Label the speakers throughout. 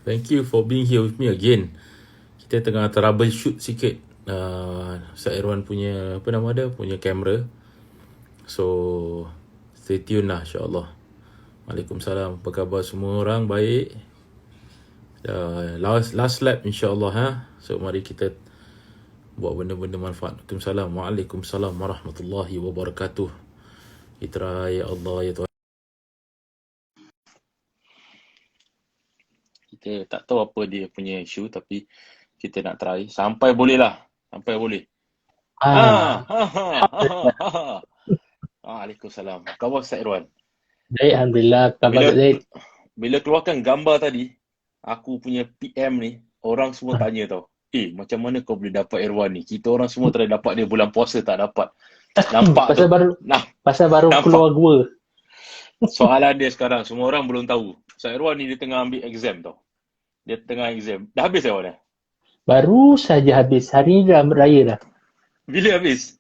Speaker 1: Thank you for being here with me again. Kita tengah troubleshoot sikit Ustaz Irwan punya, apa nama dia, punya kamera. So, stay tune lah insyaAllah. Waalaikumsalam. Apa khabar semua orang? Baik? Last lap insyaAllah ha. So, mari kita buat benda-benda manfaat. Waalaikumsalam warahmatullahi wabarakatuh. Kita ya Allah ya Tuhan.
Speaker 2: Kita tak tahu apa dia punya isu, tapi kita nak try sampai boleh lah. Sampai boleh. Waalaikumsalam. Khabar Ustaz Irwan?
Speaker 3: Baik, Alhamdulillah. Khabar Zaid.
Speaker 2: Bila keluarkan gambar tadi, aku punya PM ni, orang semua tanya tau. Macam mana kau boleh dapat Irwan ni? Kita orang semua try dapat dia bulan puasa tak dapat. Nampak
Speaker 3: pasal baru nampak. Keluar gua.
Speaker 2: Soalan dia sekarang, semua orang belum tahu. Ustaz Irwan ni dia tengah ambil exam tau. Dia tengah exam. Dah habis Irwan dah?
Speaker 3: Baru saja habis. Hari ni dah raya dah.
Speaker 2: Bila habis?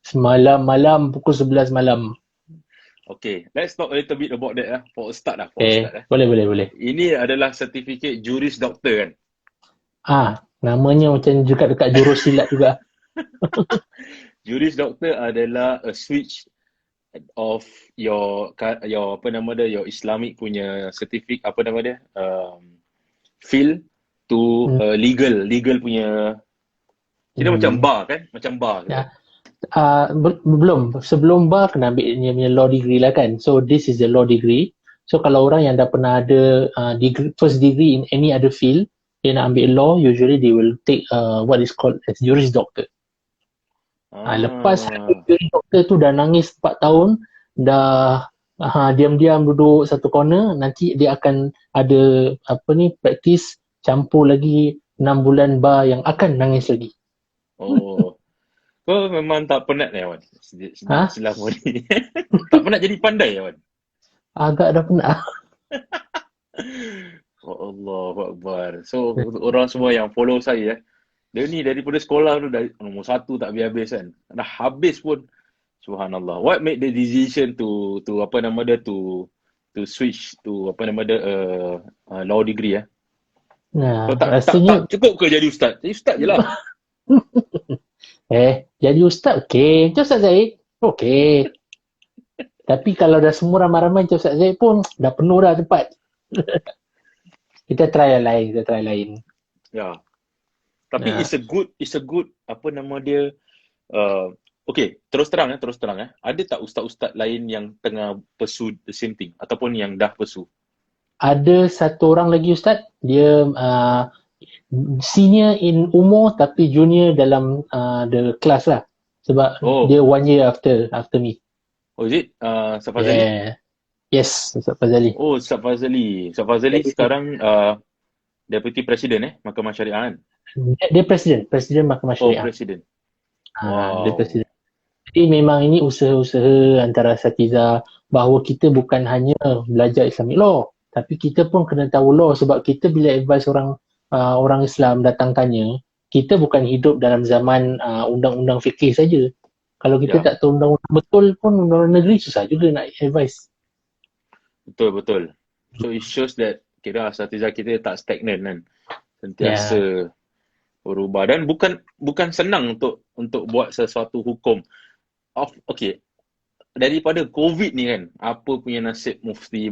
Speaker 3: Semalam malam, pukul 11 malam.
Speaker 2: Okay, let's talk a little bit about that lah. For a start lah.
Speaker 3: Boleh.
Speaker 2: Ini adalah sertifikat juris doktor kan?
Speaker 3: Namanya macam juga dekat jurus silat juga.
Speaker 2: Juris doktor adalah a switch of your apa nama dia, your Islamic punya certificate, apa nama dia, field to legal punya. Kira macam bar kan? Macam bar kan?
Speaker 3: Belum. Sebelum bar kena ambil dia punya law degree lah kan. So this is the law degree. So kalau orang yang dah pernah ada first degree in any other field, dia nak ambil law, usually they will take what is called as juris doctor. Lepas juris doctor tu dah nangis 4 tahun, dah diam-diam duduk satu corner, nanti dia akan ada practice campur lagi 6 bulan bar yang akan nangis lagi.
Speaker 2: Kau memang tak penat ni Wan? Selama ni. Tak penat jadi pandai Wan?
Speaker 3: Agak dah penat.
Speaker 2: Allahu Akbar. So orang semua yang follow saya, dia ni daripada sekolah tu dari nombor 1 tak habis kan. Dah habis pun. Subhanallah. What made the decision to apa nama dia, to switch to apa nama dia, law degree tak cukup ke jadi ustaz? Jadi ustaz je lah.
Speaker 3: Jadi ustaz okey. Macam Ustaz Zaid? Okey. Tapi kalau dah semua ramai-ramai macam Ustaz Zaid pun dah penuh dah tempat. Kita try lain.
Speaker 2: Ya. Tapi it's a good apa nama dia, okey, terus terang. Ada tak ustaz-ustaz lain yang tengah pursue the same thing ataupun yang dah pursue?
Speaker 3: Ada satu orang lagi ustaz, dia senior in umur tapi junior dalam the class lah. Sebab dia 1 year after me.
Speaker 2: Is it Ustaz Fazali?
Speaker 3: Yes, Ustaz Fazali.
Speaker 2: Ustaz Fazali. Ustaz Fazali sekarang Deputy Presiden Mahkamah Syariah kan?
Speaker 3: Dia Presiden Mahkamah Syariah.
Speaker 2: Presiden.
Speaker 3: Dia Presiden. Jadi memang ini usaha-usaha antara asatiza bahawa kita bukan hanya belajar Islamic law, tapi kita pun kena tahu law, sebab kita bila advise orang Islam datang tanya, kita bukan hidup dalam zaman undang-undang fikih saja. Kalau kita tak tahu undang-undang betul pun, undang-undang negeri susah juga nak advise.
Speaker 2: Betul. So it shows that kira asatiza kita tak stagnan kan. Sentiasa berubah, dan bukan senang untuk buat sesuatu hukum. Okay, daripada COVID ni kan, apa punya nasib mufti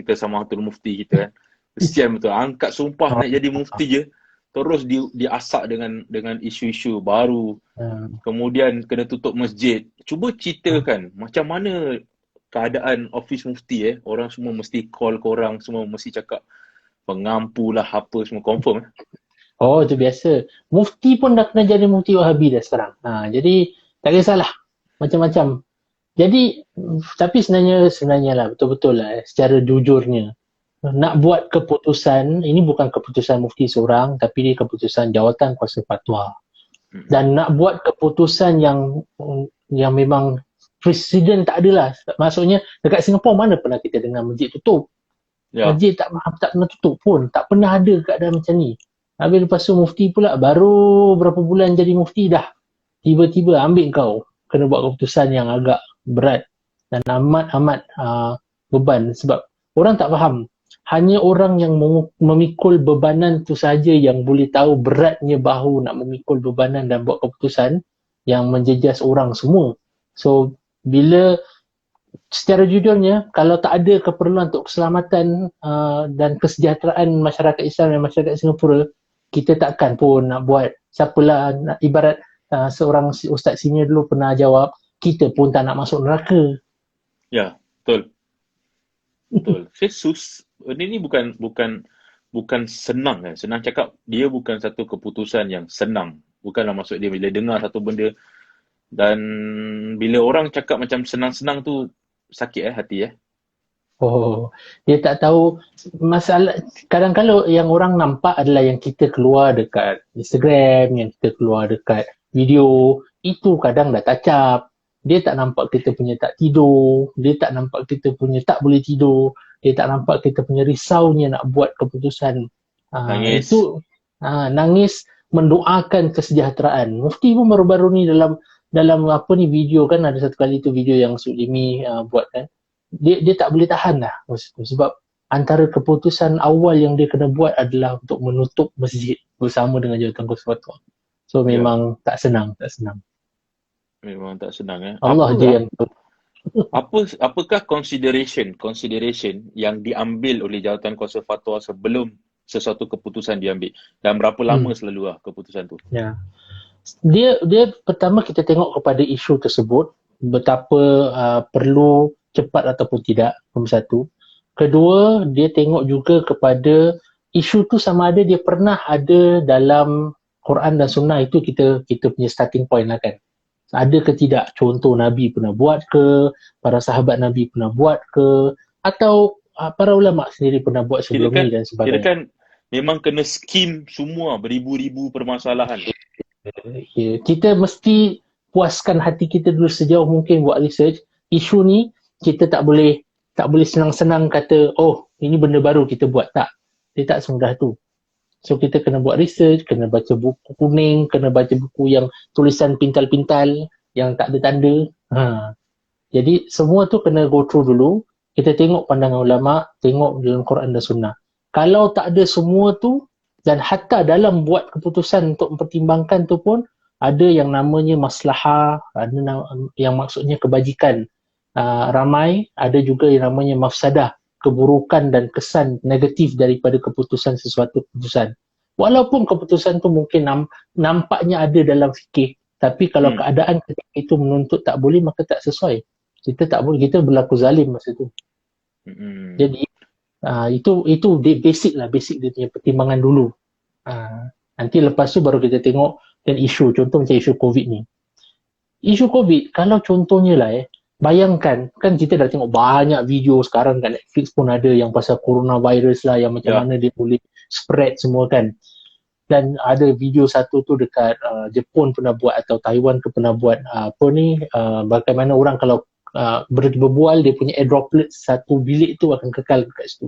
Speaker 2: kita, Samahatul Mufti kita kan. Kesian betul, angkat sumpah nak jadi mufti je, terus diasak dengan isu-isu baru. Kemudian kena tutup masjid. Cuba ceritakan macam mana keadaan office mufti orang semua mesti call korang, semua mesti cakap pengampu lah, apa semua confirm
Speaker 3: itu biasa. Mufti pun dah kena jadi mufti Wahabi dah sekarang. Jadi tak kisahlah, macam-macam. Jadi tapi sebenarnya lah, betul-betul lah, secara jujurnya nak buat keputusan, ini bukan keputusan mufti seorang, tapi dia keputusan jawatan kuasa fatwa. Dan nak buat keputusan yang memang presiden tak adalah. Maksudnya dekat Singapura mana pernah kita dengar masjid tutup? Masjid tak pernah tutup pun, tak pernah ada keadaan macam ni. Habis lepas tu mufti pula baru berapa bulan jadi mufti dah tiba-tiba ambil kau kena buat keputusan yang agak berat dan amat beban, sebab orang tak faham hanya orang yang memikul bebanan tu saja yang boleh tahu beratnya bahu nak memikul bebanan dan buat keputusan yang menjejas orang semua. So bila secara jujurnya kalau tak ada keperluan untuk keselamatan dan kesejahteraan masyarakat Islam dan masyarakat Singapura, kita takkan pun nak buat. Siapalah nak, ibarat seorang ustaz senior dulu pernah jawab, kita pun tak nak masuk neraka.
Speaker 2: Ya, betul. Betul. Ini bukan senang kan. Senang cakap, dia bukan satu keputusan yang senang. Bukanlah maksud dia bila dengar satu benda, dan bila orang cakap macam senang-senang tu sakit hati.
Speaker 3: Oh, dia tak tahu masalah. Kadang-kadang yang orang nampak adalah yang kita keluar dekat Instagram, yang kita keluar dekat video, itu kadang dah tacap. Dia tak nampak kita punya tak tidur, dia tak nampak kita punya tak boleh tidur, dia tak nampak kita punya risaunya nak buat keputusan.
Speaker 2: Nangis.
Speaker 3: Itu nangis mendoakan kesejahteraan. Mufti pun baru-baru ni dalam apa ni video kan, ada satu kali tu video yang Suk Jimmy buat kan. Dia tak boleh tahan lah sebab antara keputusan awal yang dia kena buat adalah untuk menutup masjid bersama dengan jawatan kuasa fatwa. So memang tak senang.
Speaker 2: Memang tak senang
Speaker 3: Allah je yang tahu.
Speaker 2: Apakah consideration yang diambil oleh jawatan kuasa fatwa sebelum sesuatu keputusan diambil, dan berapa lama selalu keputusan tu?
Speaker 3: Ya. Dia pertama kita tengok kepada isu tersebut, betapa perlu cepat ataupun tidak, nombor satu. Kedua, dia tengok juga kepada isu tu sama ada dia pernah ada dalam Quran dan Sunnah. Itu kita punya starting point lah kan. Ada ke tidak, contoh Nabi pernah buat ke, para sahabat Nabi pernah buat ke, atau para ulama sendiri pernah buat sebelum ni dan sebagainya.
Speaker 2: Kira kan memang kena skim semua, beribu-ribu permasalahan.
Speaker 3: Kita mesti puaskan hati kita dulu sejauh mungkin buat research. Isu ni kita tak boleh senang-senang kata, oh ini benda baru kita buat. Tak, dia tak semudah tu. So kita kena buat research, kena baca buku kuning, kena baca buku yang tulisan pintal-pintal yang tak ada tanda. Jadi semua tu kena go through dulu. Kita tengok pandangan ulama, tengok dalam Quran dan Sunnah. Kalau tak ada semua tu, dan hatta dalam buat keputusan untuk mempertimbangkan tu pun ada yang namanya maslahah, ada yang maksudnya kebajikan ramai, ada juga yang namanya mafsadah, keburukan dan kesan negatif daripada keputusan sesuatu keputusan. Walaupun keputusan tu mungkin nampaknya ada dalam fikih, tapi kalau keadaan ketika itu menuntut tak boleh, maka tak sesuai. Kita tak boleh, kita berlaku zalim masa tu. Jadi itu basic dia punya pertimbangan dulu. Nanti lepas tu baru kita tengok dan isu, contoh macam isu COVID ni. Isu COVID, kalau contohnya lah bayangkan, kan kita dah tengok banyak video sekarang kat Netflix pun ada yang pasal coronavirus lah, yang macam mana dia boleh spread semua kan. Dan ada video satu tu dekat Jepun pernah buat, atau Taiwan ke pernah buat bagaimana orang kalau berbual, dia punya air droplet satu bilik tu akan kekal dekat situ.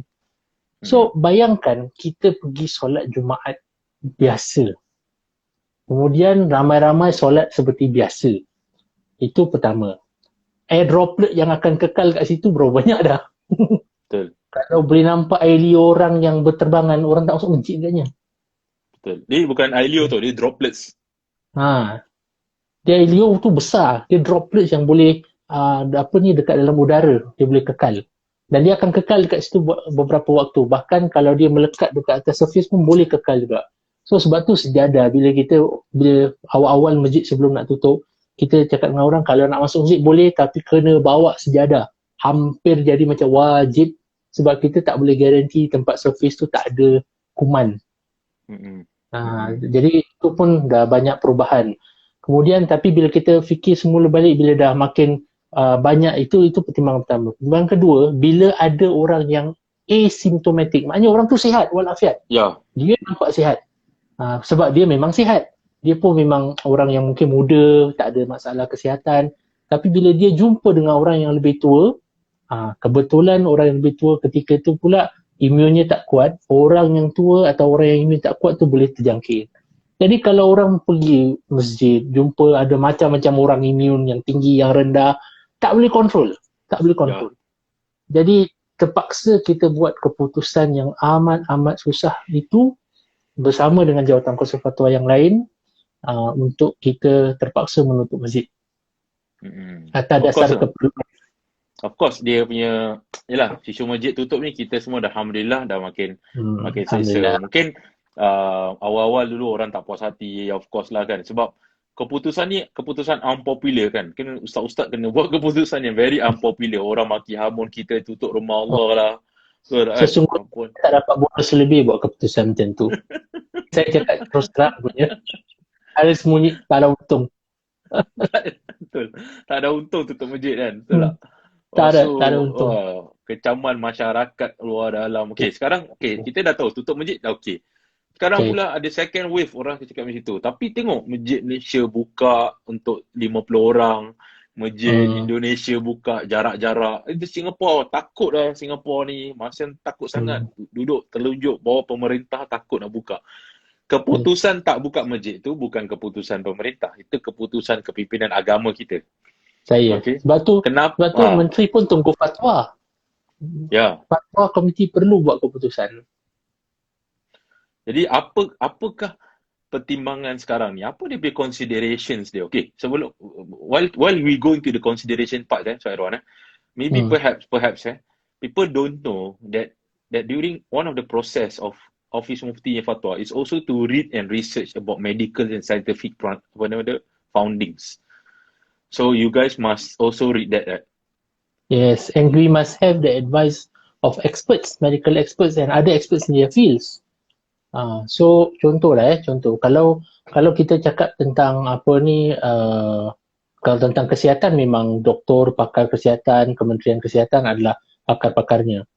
Speaker 3: So bayangkan kita pergi solat Jumaat biasa, kemudian ramai-ramai solat seperti biasa. Itu pertama. Air droplet yang akan kekal kat situ berapa banyak dah.
Speaker 2: Betul.
Speaker 3: Kalau boleh nampak air liur orang yang berterbangan, orang tak masuk masjid katnya.
Speaker 2: Betul. Dia bukan air liur tu, dia droplets.
Speaker 3: Dia air liur tu besar. Dia droplets yang boleh dekat dalam udara, dia boleh kekal. Dan dia akan kekal dekat situ beberapa waktu. Bahkan kalau dia melekat dekat atas surface pun boleh kekal juga. So sebab tu sejadah bila awal-awal masjid sebelum nak tutup, kita cakap dengan orang kalau nak masuk masjid boleh, tapi kena bawa sejadah. Hampir jadi macam wajib, sebab kita tak boleh garanti tempat surface tu tak ada kuman. Jadi itu pun dah banyak perubahan. Kemudian tapi bila kita fikir semula balik, bila dah makin banyak, itu pertimbangan pertama. Pertimbangan kedua, bila ada orang yang asymptomatic, maknanya orang tu sihat walafiat. Dia nampak sihat. Sebab dia memang sihat. Dia pun memang orang yang mungkin muda, tak ada masalah kesihatan. Tapi bila dia jumpa dengan orang yang lebih tua, kebetulan orang yang lebih tua ketika itu pula imunnya tak kuat, orang yang tua atau orang yang imun tak kuat tu boleh terjangkit. Jadi kalau orang pergi masjid, jumpa ada macam-macam orang imun yang tinggi, yang rendah, tak boleh kontrol. Jadi terpaksa kita buat keputusan yang amat susah itu bersama dengan jawatan kuasa fatwa yang lain untuk kita terpaksa menutup masjid atas
Speaker 2: Of
Speaker 3: dasar
Speaker 2: course,
Speaker 3: keperluan.
Speaker 2: of course dia punya, yalah, isu masjid tutup ni kita semua dah alhamdulillah dah makin selesa.
Speaker 3: Alhamdulillah.
Speaker 2: Mungkin awal-awal dulu orang tak puas hati, of course lah kan, sebab keputusan ni keputusan unpopular kan. Kena ustaz-ustaz kena buat keputusan yang very unpopular. Orang maki hamun kita tutup rumah Allah lah.
Speaker 3: Sesungguhnya tak dapat bonus lebih buat keputusan macam tu. Saya cakap terus terang punya. Ada sembunyi, tak ada untung.
Speaker 2: Betul. Tak ada untung tutup masjid kan. Betul tak?
Speaker 3: Tak ada untung.
Speaker 2: Kecaman masyarakat luar dalam. Okey, sekarang kita dah tahu tutup masjid dah okey. Sekarang pula ada second wave orang cakap macam tu. Tapi tengok masjid Malaysia buka untuk 50 orang. Masjid Indonesia buka jarak-jarak. Di Singapura, takut dah Singapura ni. Macam takut sangat. Duduk telunjuk bawah pemerintah takut nak buka. Keputusan tak buka masjid tu bukan keputusan pemerintah. Itu keputusan kepimpinan agama kita.
Speaker 3: Saya.
Speaker 2: Okay.
Speaker 3: Sebab tu
Speaker 2: Kenapa?
Speaker 3: menteri pun tunggu fatwa.
Speaker 2: Ya.
Speaker 3: Fatwa komiti perlu buat keputusan.
Speaker 2: Jadi apakah pertimbangan sekarang ni? Apa dia punya considerations dia? Okay, sebelum while we go into the consideration part Syarwan, maybe perhaps people don't know that during one of the process of Office Mufti Fatwa is also to read and research about medical and scientific foundings. So you guys must also read that, right?
Speaker 3: Yes, and we must have the advice of experts, medical experts and other experts in their fields. So contoh kalau kita cakap tentang kalau tentang kesihatan, memang doktor, pakar kesihatan, Kementerian Kesihatan adalah pakar-pakarnya.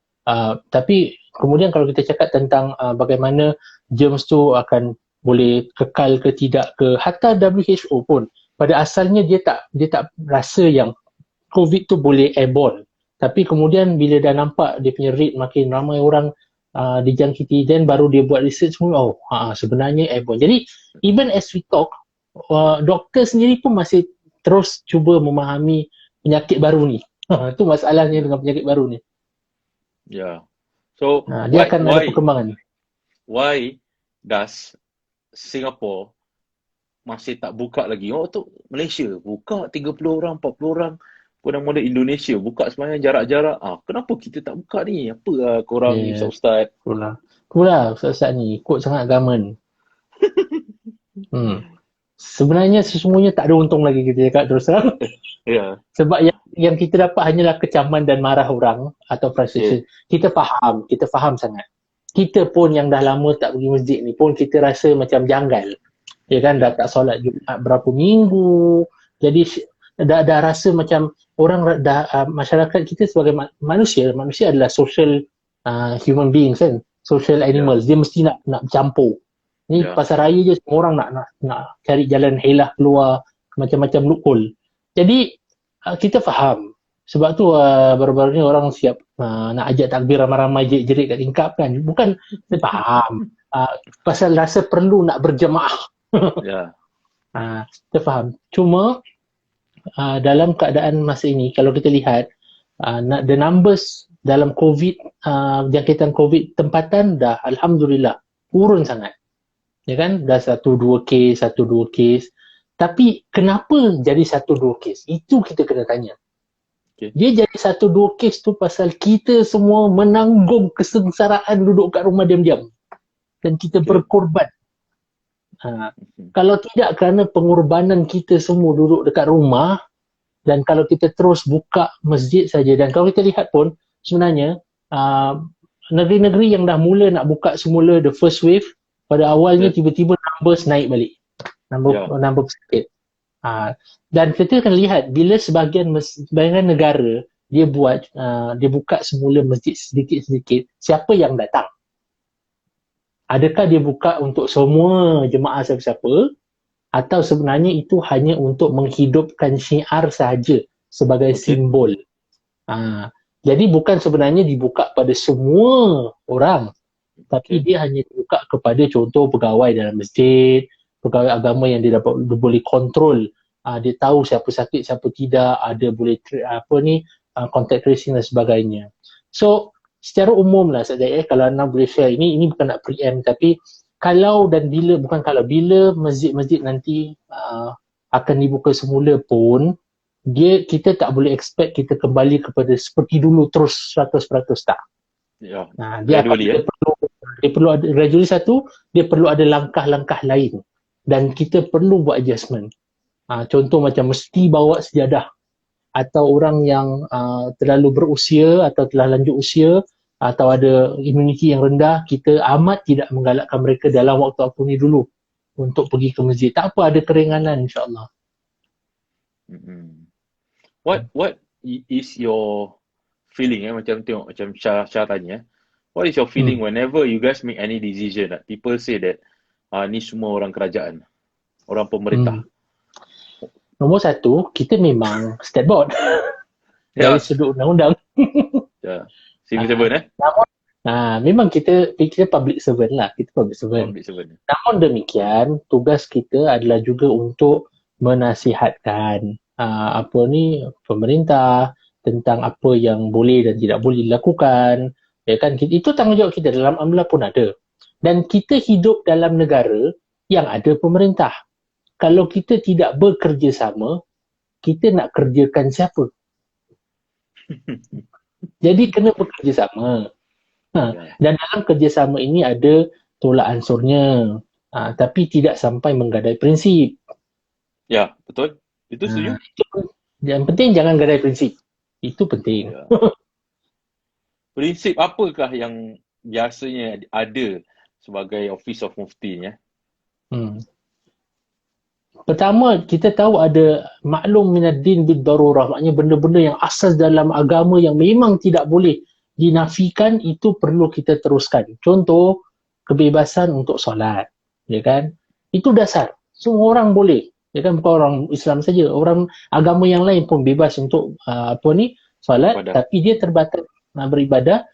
Speaker 3: Tapi kemudian kalau kita cakap tentang bagaimana germs tu akan boleh kekal ke tidak ke, hatta WHO pun pada asalnya dia tak rasa yang COVID tu boleh airborne. Tapi kemudian bila dah nampak dia punya rate makin ramai orang dijangkiti, dan baru dia buat research semua, sebenarnya airborne. Jadi even as we talk, doktor sendiri pun masih terus cuba memahami penyakit baru ni. Itu masalahnya dengan penyakit baru ni.
Speaker 2: Yeah. So
Speaker 3: Dia akan ada perkembangan.
Speaker 2: Why does Singapore masih tak buka lagi? Tu Malaysia buka 30 orang, 40 orang. Model Indonesia buka sebenarnya jarak-jarak. Kenapa kita tak buka ni? Apa korang ni Ustaz?
Speaker 3: Itulah Ustaz ni ikut sangat government. Sebenarnya sesungguhnya tak ada untung lagi, kita cakap terus terang.
Speaker 2: Yeah.
Speaker 3: Sebab yang kita dapat hanyalah kecaman dan marah orang atau frustration. Kita faham sangat. Kita pun yang dah lama tak pergi masjid ni pun kita rasa macam janggal. Ya kan, dah tak solat Jumaat berapa minggu. Jadi dah rasa macam orang masyarakat kita sebagai manusia adalah social human beings kan, social animals. Dia mesti nak bercampur. Ni pasar raya je semua orang nak cari jalan helah keluar, macam-macam loophole. Jadi kita faham. Sebab tu baru-baru ni orang siap nak ajak takbir ramai-ramai jerit kat tingkap kan. Bukan, kita faham. Pasal rasa perlu nak berjemaah. Kita faham. Cuma dalam keadaan masa ini, kalau kita lihat the numbers dalam COVID, jangkitan COVID tempatan dah alhamdulillah turun sangat. Ya kan, dah 1-2 kes. Tapi kenapa jadi 1-2 kes? Itu kita kena tanya. Dia jadi 1-2 kes tu pasal kita semua menanggung kesengsaraan duduk kat rumah diam-diam. Dan kita berkorban. Kalau tidak kerana pengorbanan kita semua duduk dekat rumah, dan kalau kita terus buka masjid saja, dan kalau kita lihat pun sebenarnya negeri-negeri yang dah mula nak buka semula the first wave, pada awalnya tiba-tiba numbers naik balik, number pesakit. Dan kita akan lihat bila sebahagian negara dia buka semula masjid sedikit-sedikit, siapa yang datang? Adakah dia buka untuk semua jemaah siapa-siapa, atau sebenarnya itu hanya untuk menghidupkan syiar sahaja sebagai simbol? Jadi bukan sebenarnya dibuka pada semua orang, tapi dia hanya dibuka kepada contoh pegawai dalam masjid, pegawai agama yang dia boleh kontrol. Dia tahu siapa sakit, siapa tidak, ada boleh contact tracing dan sebagainya. So secara umum lah saya kalau anda boleh share, ini bukan nak preempt, tapi kalau dan bila, bukan kalau, bila masjid-masjid nanti akan dibuka semula pun, kita tak boleh expect kita kembali kepada seperti dulu terus 100% tak.
Speaker 2: Ya.
Speaker 3: Dia
Speaker 2: Gradually,
Speaker 3: perlu ada gradually. Satu, dia perlu ada langkah-langkah lain dan kita perlu buat adjustment. Contoh macam mesti bawa sejadah, atau orang yang terlalu berusia atau telah lanjut usia atau ada imuniti yang rendah, kita amat tidak menggalakkan mereka dalam waktu ni dulu untuk pergi ke masjid. Tak apa, ada keringanan insya-Allah.
Speaker 2: What is your feeling macam tengok macam Syah tanya, what is your feeling whenever you guys make any decision that people say that ni semua orang kerajaan, orang pemerintah?
Speaker 3: Nombor satu, kita memang state board dari sudut undang-undang.
Speaker 2: Civil servant
Speaker 3: Memang kita public servant lah, kita public servant. Namun demikian, tugas kita adalah juga untuk menasihatkan pemerintah tentang apa yang boleh dan tidak boleh dilakukan. Ya kan, itu tanggungjawab kita, dalam amla pun ada. Dan kita hidup dalam negara yang ada pemerintah. Kalau kita tidak bekerjasama, kita nak kerjakan siapa? Jadi kena bekerjasama. Dan dalam kerjasama ini ada tolak ansurnya, tapi tidak sampai menggadai prinsip.
Speaker 2: Ya, betul. Itu setuju.
Speaker 3: Yang penting jangan gadai prinsip. Itu penting.
Speaker 2: Prinsip apakah yang biasanya ada sebagai Office of Mufti?
Speaker 3: Pertama, kita tahu ada maklum minad-din bid-darurah, maknanya benda-benda yang asas dalam agama yang memang tidak boleh dinafikan, itu perlu kita teruskan. Contoh, kebebasan untuk solat, ya kan? Itu dasar. Semua orang boleh, ya kan? Bukan orang Islam saja, orang agama yang lain pun bebas untuk solat, tapi dia terbatas beribadah,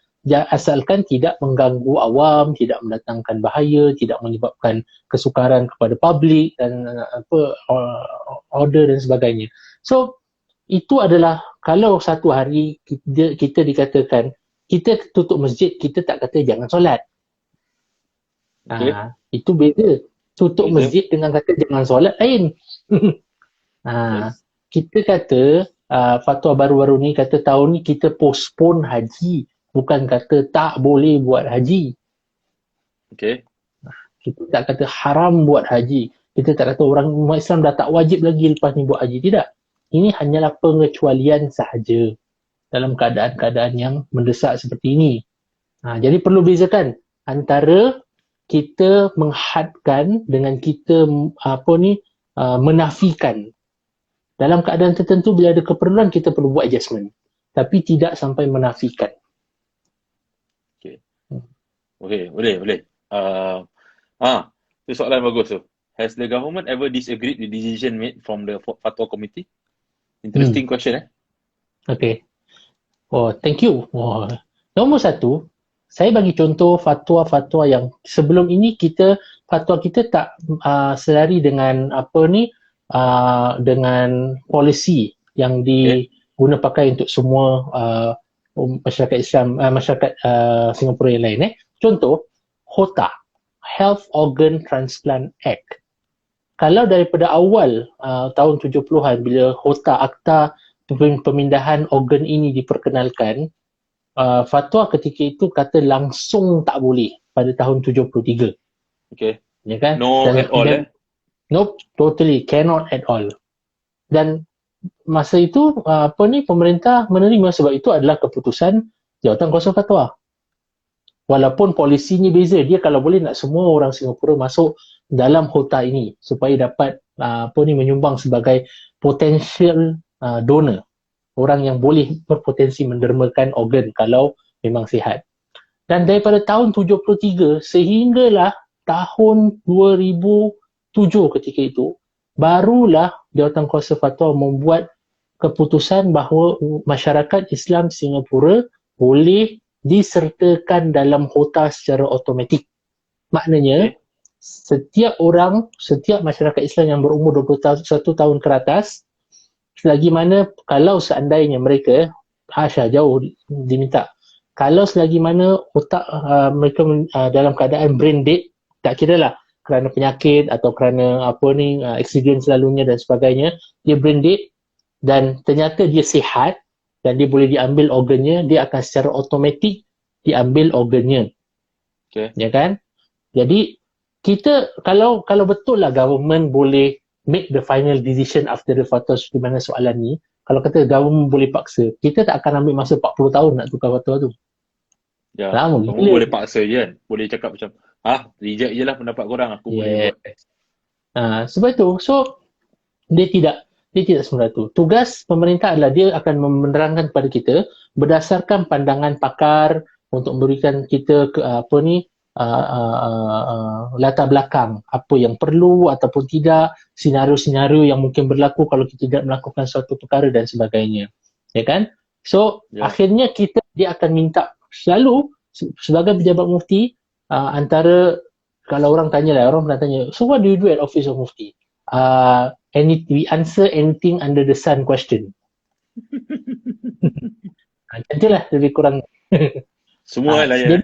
Speaker 3: asalkan tidak mengganggu awam, tidak mendatangkan bahaya, tidak menyebabkan kesukaran kepada publik dan order dan sebagainya. So itu adalah, kalau satu hari kita dikatakan kita tutup masjid, kita tak kata jangan solat. Itu beza. Tutup masjid dengan kata jangan solat lain. Kita kata fatwa baru-baru ni kata tahun ni kita postpone haji, bukan kata tak boleh buat haji. Kita tak kata haram buat haji. Kita tak kata orang umat Islam dah tak wajib lagi lepas ni buat haji. Tidak. Ini hanyalah pengecualian sahaja dalam keadaan-keadaan yang mendesak seperti ini. Jadi perlu bezakan antara kita menghadkan dengan kita menafikan. Dalam keadaan tertentu bila ada keperluan kita perlu buat adjustment, tapi tidak sampai menafikan.
Speaker 2: Boleh. Itu soalan bagus tu. Has the government ever disagreed with decision made from the fatwa committee? Interesting question.
Speaker 3: Okay. Thank you. Nombor satu, saya bagi contoh fatwa-fatwa yang sebelum ini fatwa kita tak selari dengan dengan polisi yang diguna pakai untuk semua masyarakat Islam, masyarakat Singapura yang lain. Contoh, HOTA, Health Organ Transplant Act. Kalau daripada awal tahun 70-an bila HOTA, Akta Pemindahan Organ ini diperkenalkan, fatwa ketika itu kata langsung tak boleh pada tahun 73. Ya kan?
Speaker 2: No at all.
Speaker 3: Nope, totally cannot at all. Dan masa itu pemerintah menerima sebab itu adalah keputusan Jawatan Kuasa Fatwa. Walaupun polisinya beza, dia kalau boleh nak semua orang Singapura masuk dalam HOTA ini supaya dapat menyumbang sebagai potential donor, orang yang boleh berpotensi mendermakan organ kalau memang sihat. Dan daripada tahun 73 sehinggalah tahun 2007 ketika itu, barulah Jawatan Kuasa Fatwa membuat keputusan bahawa masyarakat Islam Singapura boleh disertakan dalam HOTA secara automatik. Maknanya, setiap masyarakat Islam yang berumur 21 tahun ke atas, selagi mana kalau seandainya mereka, jauh diminta, kalau selagi mana otak mereka dalam keadaan brain dead, tak kira lah kerana penyakit atau kerana accident selalunya dan sebagainya, dia brain dead dan ternyata dia sihat dan dia boleh diambil organnya, dia akan secara automatik diambil organnya.
Speaker 2: Okay.
Speaker 3: Ya kan? Jadi kita kalau betul lah government boleh make the final decision after the fatwa di mana soalan ni, kalau kata government boleh paksa, kita tak akan ambil masa 40 tahun nak tukar fatwa tu.
Speaker 2: Ya,
Speaker 3: Lama
Speaker 2: kamu
Speaker 3: gila.
Speaker 2: boleh paksa je kan. Boleh cakap macam, reject je lah pendapat korang, aku boleh buat.
Speaker 3: Sebab itu, so dia tidak semudah tu. Tugas pemerintah adalah dia akan menerangkan kepada kita berdasarkan pandangan pakar untuk memberikan kita latar belakang apa yang perlu ataupun tidak, senario-senario yang mungkin berlaku kalau kita tidak melakukan suatu perkara dan sebagainya. Ya kan? So, akhirnya dia akan minta selalu sebagai pejabat mufti, antara kalau orang pernah tanya, so what do you do at office of mufti? We answer anything under the sun question. Itulah lebih kurang.
Speaker 2: Semua lah ya.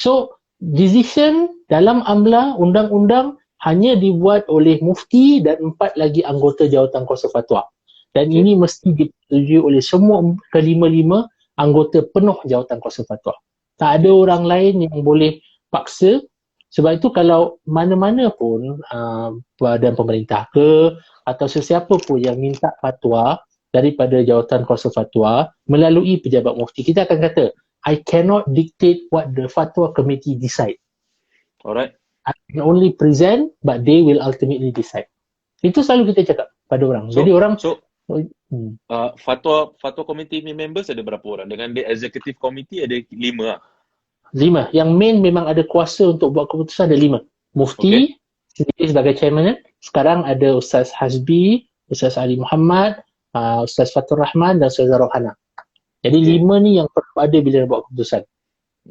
Speaker 3: So, decision dalam amla undang-undang hanya dibuat oleh mufti dan 4 lagi anggota jawatan kuasa fatwa. Dan ini mesti disetujui oleh semua kelima-lima anggota penuh jawatan kuasa fatwa. Tak ada orang lain yang boleh paksa. Sebab itu kalau mana-mana pun badan pemerintah ke atau sesiapa pun yang minta fatwa daripada jawatan kuasa fatwa melalui pejabat mufti, kita akan kata, I cannot dictate what the fatwa committee decide.
Speaker 2: Alright.
Speaker 3: I can only present, but they will ultimately decide. Itu selalu kita cakap pada orang. Jadi orang
Speaker 2: fatwa committee members ada berapa orang? Dengan the executive committee ada 5 lah.
Speaker 3: 5. Yang main memang ada kuasa untuk buat keputusan ada 5. Mufti sendiri sebagai chairman. Sekarang ada Ustaz Hasbi, Ustaz Ali Muhammad, Ustaz Fatur Rahman dan Ustaz Rohana. Jadi 5 ni yang perlu ada bila nak buat keputusan.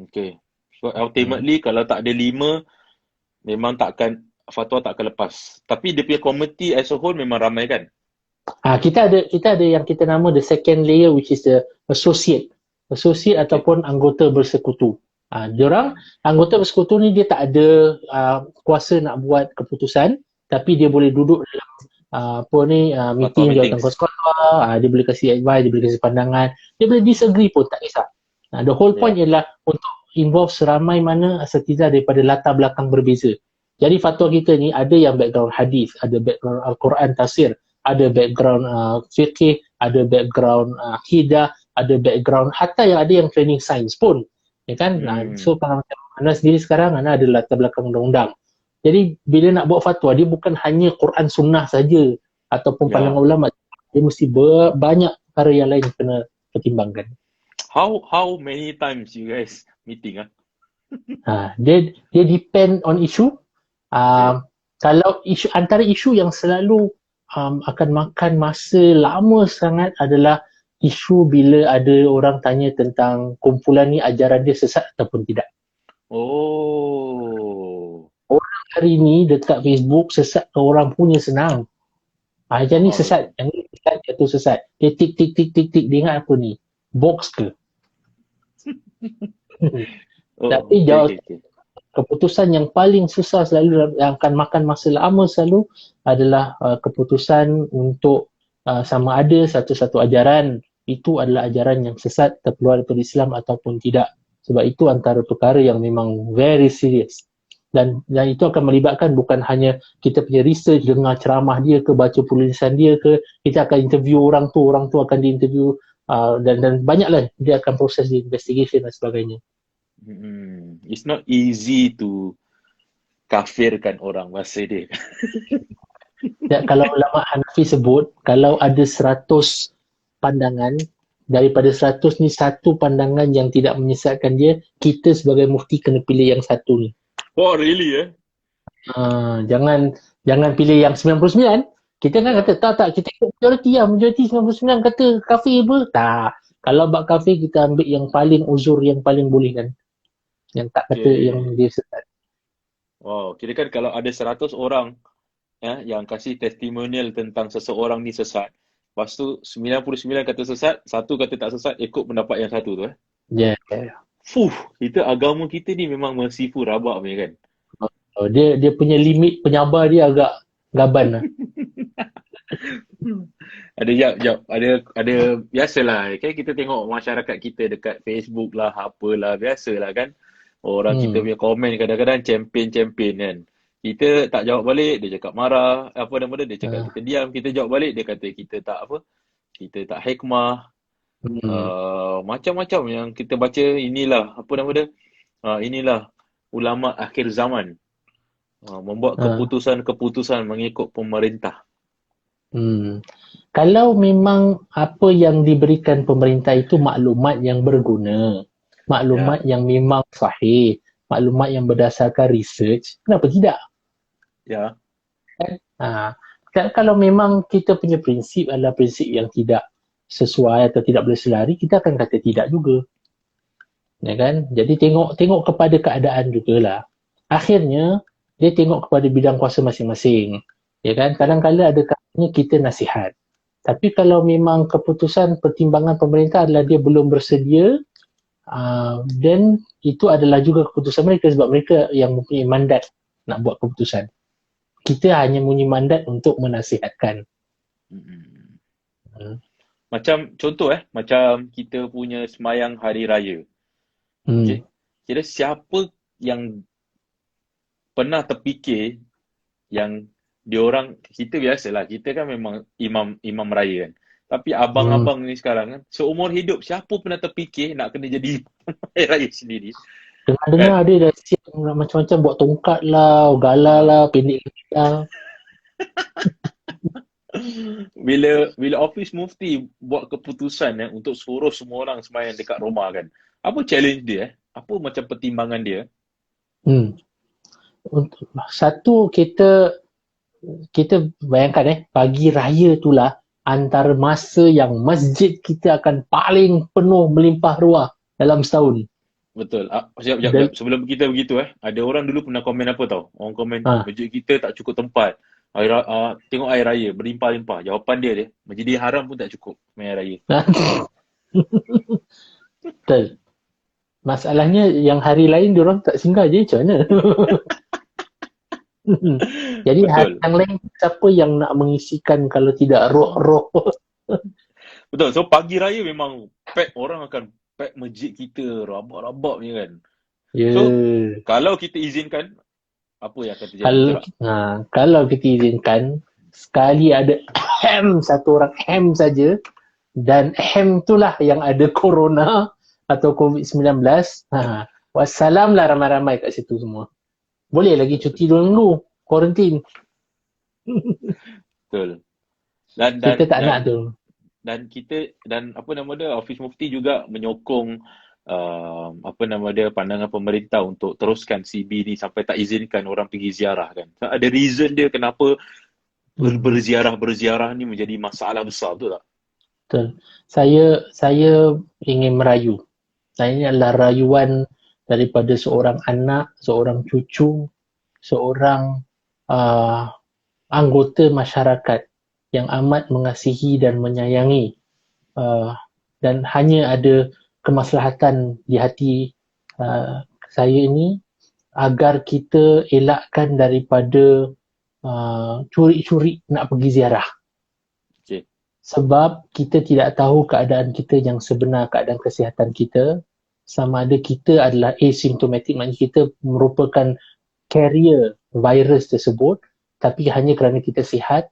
Speaker 3: Okay.
Speaker 2: So ultimately kalau tak ada 5, memang fatwa tak akan lepas. Tapi dia punya committee as a whole memang ramai kan?
Speaker 3: Kita ada yang kita nama the second layer, which is the associate ataupun anggota bersekutu. Diorang anggota bersekutu ni dia tak ada kuasa nak buat keputusan, tapi dia boleh duduk dalam meeting jawatan kuasa fatwa, dia boleh kasih advice, dia boleh kasih pandangan, dia boleh disagree pun, tak kisah. The whole point ialah untuk involve seramai mana asatizah daripada latar belakang berbeza. Jadi fatwa kita ni ada yang background hadis, ada background Al-Quran tafsir, ada background fiqh, ada background akidah, ada background hatta yang ada yang training sains pun. Ya kan? So pengalaman anda sendiri sekarang, anda ada latar belakang undang-undang. Jadi bila nak buat fatwa, dia bukan hanya Quran sunnah saja ataupun pandangan ulama, dia mesti banyak perkara yang lain kena pertimbangkan.
Speaker 2: How many times you guys meeting?
Speaker 3: Dia depend on issue. Kalau antara isu yang selalu akan makan masa lama sangat adalah isu bila ada orang tanya tentang kumpulan ni ajaran dia sesat ataupun tidak. Orang hari ni dekat Facebook sesat ke orang punya senang. Yang ni sesat, yang ni sesat, yang tu sesat. Dia tik, dia ingat apa ni? Box ke? Tapi keputusan yang paling susah selalu, yang akan makan masa lama selalu adalah keputusan untuk sama ada satu-satu ajaran itu adalah ajaran yang sesat terkeluar daripada Islam ataupun tidak. Sebab itu antara perkara yang memang very serious. Dan itu akan melibatkan bukan hanya kita punya research, dengar ceramah dia ke, baca tulisan dia ke, kita akan interview orang tu akan diinterview, dan banyaklah dia akan proses di investigation dan sebagainya.
Speaker 2: It's not easy to kafirkan orang masa dia.
Speaker 3: Dan kalau ulama Hanafi sebut, kalau ada 100 pandangan, daripada 100 ni satu pandangan yang tidak menyesatkan dia, kita sebagai mufti kena pilih yang satu ni.
Speaker 2: Oh really
Speaker 3: Jangan pilih yang 99. Kita kan kata tak kita ikut majoriti 99 kata kafir apa? Tak. Kalau bab kafir kita ambil yang paling uzur, yang paling boleh kan. Yang tak kata yang dia sesat.
Speaker 2: Wow, kira kan kalau ada 100 orang yang kasih testimonial tentang seseorang ni sesat, lepas tu 99 kata sesat, satu kata tak sesat, ikut pendapat yang satu tu
Speaker 3: Ya.
Speaker 2: Kita agama kita ni memang mersifu rabak punya kan.
Speaker 3: Oh, dia punya limit penyabar dia agak gaban lah.
Speaker 2: Ada jap ada biasalah kan, kita tengok masyarakat kita dekat Facebook lah, apalah, biasalah kan. Orang kita punya komen kadang-kadang champion kan. Kita tak jawab balik, dia cakap marah, apa nama dia cakap kita diam, kita jawab balik, dia kata kita tak apa, kita tak hikmah. Macam-macam yang kita baca, inilah apa nama dia, inilah ulama akhir zaman, membuat keputusan-keputusan mengikut pemerintah.
Speaker 3: Kalau memang apa yang diberikan pemerintah itu maklumat yang berguna, maklumat yang memang sahih, maklumat yang berdasarkan research, kenapa tidak?
Speaker 2: Ya.
Speaker 3: Kalau memang kita punya prinsip adalah prinsip yang tidak sesuai atau tidak boleh selari, kita akan kata tidak juga. Ya kan? Jadi tengok kepada keadaan jugalah. Akhirnya dia tengok kepada bidang kuasa masing-masing. Ya kan? Kadang-kadang ada kalanya kita nasihat. Tapi kalau memang keputusan pertimbangan pemerintah adalah dia belum bersedia, dan itu adalah juga keputusan mereka sebab mereka yang mempunyai mandat nak buat keputusan. Kita hanya mempunyai mandat untuk menasihatkan.
Speaker 2: Macam contoh macam kita punya semayang hari raya. Okay? Kira siapa yang pernah terfikir yang diorang, kita biasalah, kita kan memang imam raya kan. Tapi abang-abang ni sekarang kan, seumur hidup siapa pernah terfikir nak kena jadi imam raya sendiri.
Speaker 3: Dengar dia dah siap macam-macam, buat tongkat lah, gala lah, pendek lah.
Speaker 2: Bila office mufti buat keputusan untuk suruh semua orang sembahyang dekat rumah kan, apa challenge dia? Apa macam pertimbangan dia?
Speaker 3: Satu, kita bayangkan pagi raya itulah antara masa yang masjid kita akan paling penuh melimpah ruah dalam setahun.
Speaker 2: Betul. Sekejap. Sebelum kita begitu ada orang dulu pernah komen apa tau? Orang komen masjid kita tak cukup tempat. Tengok air raya berlimpah-limpah. Jawapan dia Masjidil Haram pun tak cukup air raya.
Speaker 3: Betul. Masalahnya yang hari lain diorang tak singgah je, macam mana? Jadi hari yang lain siapa yang nak mengisikan kalau tidak roh-roh?
Speaker 2: Betul. So pagi raya memang orang akan pack masjid kita rabak-rabak punya kan. So kalau kita izinkan, apa yang akan terjadi?
Speaker 3: Kalau kita izinkan, sekali ada satu orang saja, dan itulah yang ada corona atau COVID-19, wassalam lah ramai-ramai kat situ semua. Boleh lagi cuti 2 minggu, kuarantin.
Speaker 2: Betul.
Speaker 3: Kita tak nak tu.
Speaker 2: Dan apa nama dia, Office Mufti juga menyokong pandangan pemerintah untuk teruskan CB ni sampai tak izinkan orang pergi ziarah kan. So, ada reason dia kenapa berziarah ni menjadi masalah besar, betul tak?
Speaker 3: Betul. Saya ingin merayu. Ini adalah rayuan daripada seorang anak, seorang cucu, seorang anggota masyarakat yang amat mengasihi dan menyayangi, dan hanya ada kemaslahatan di hati saya ini agar kita elakkan daripada curi-curi nak pergi ziarah. Sebab kita tidak tahu keadaan kita yang sebenar, keadaan kesihatan kita, sama ada kita adalah asymptomatic, maknanya kita merupakan carrier virus tersebut, tapi hanya kerana kita sihat.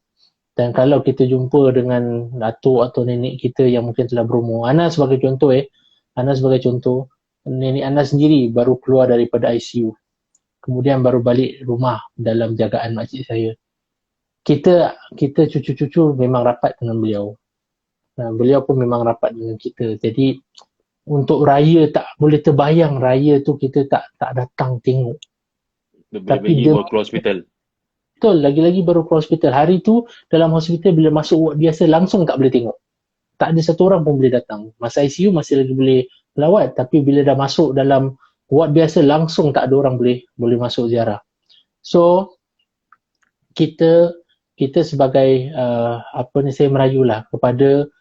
Speaker 3: Dan kalau kita jumpa dengan datuk atau nenek kita yang mungkin telah berumur, Ana sebagai contoh nenek Ana sendiri baru keluar daripada ICU, kemudian baru balik rumah dalam jagaan makcik saya. Kita cucu-cucu memang rapat dengan beliau. Beliau pun memang rapat dengan kita. Jadi untuk raya tak boleh terbayang, raya tu kita tak datang tengok.
Speaker 2: Tapi dia baru ke hospital.
Speaker 3: Betul, lagi-lagi baru ke hospital. Hari tu dalam hospital bila masuk ward biasa langsung tak boleh tengok. Tak ada satu orang pun boleh datang. Masa ICU masih lagi boleh lawat, tapi bila dah masuk dalam ward biasa langsung tak ada orang boleh masuk ziarah. So kita sebagai saya merayulah kepada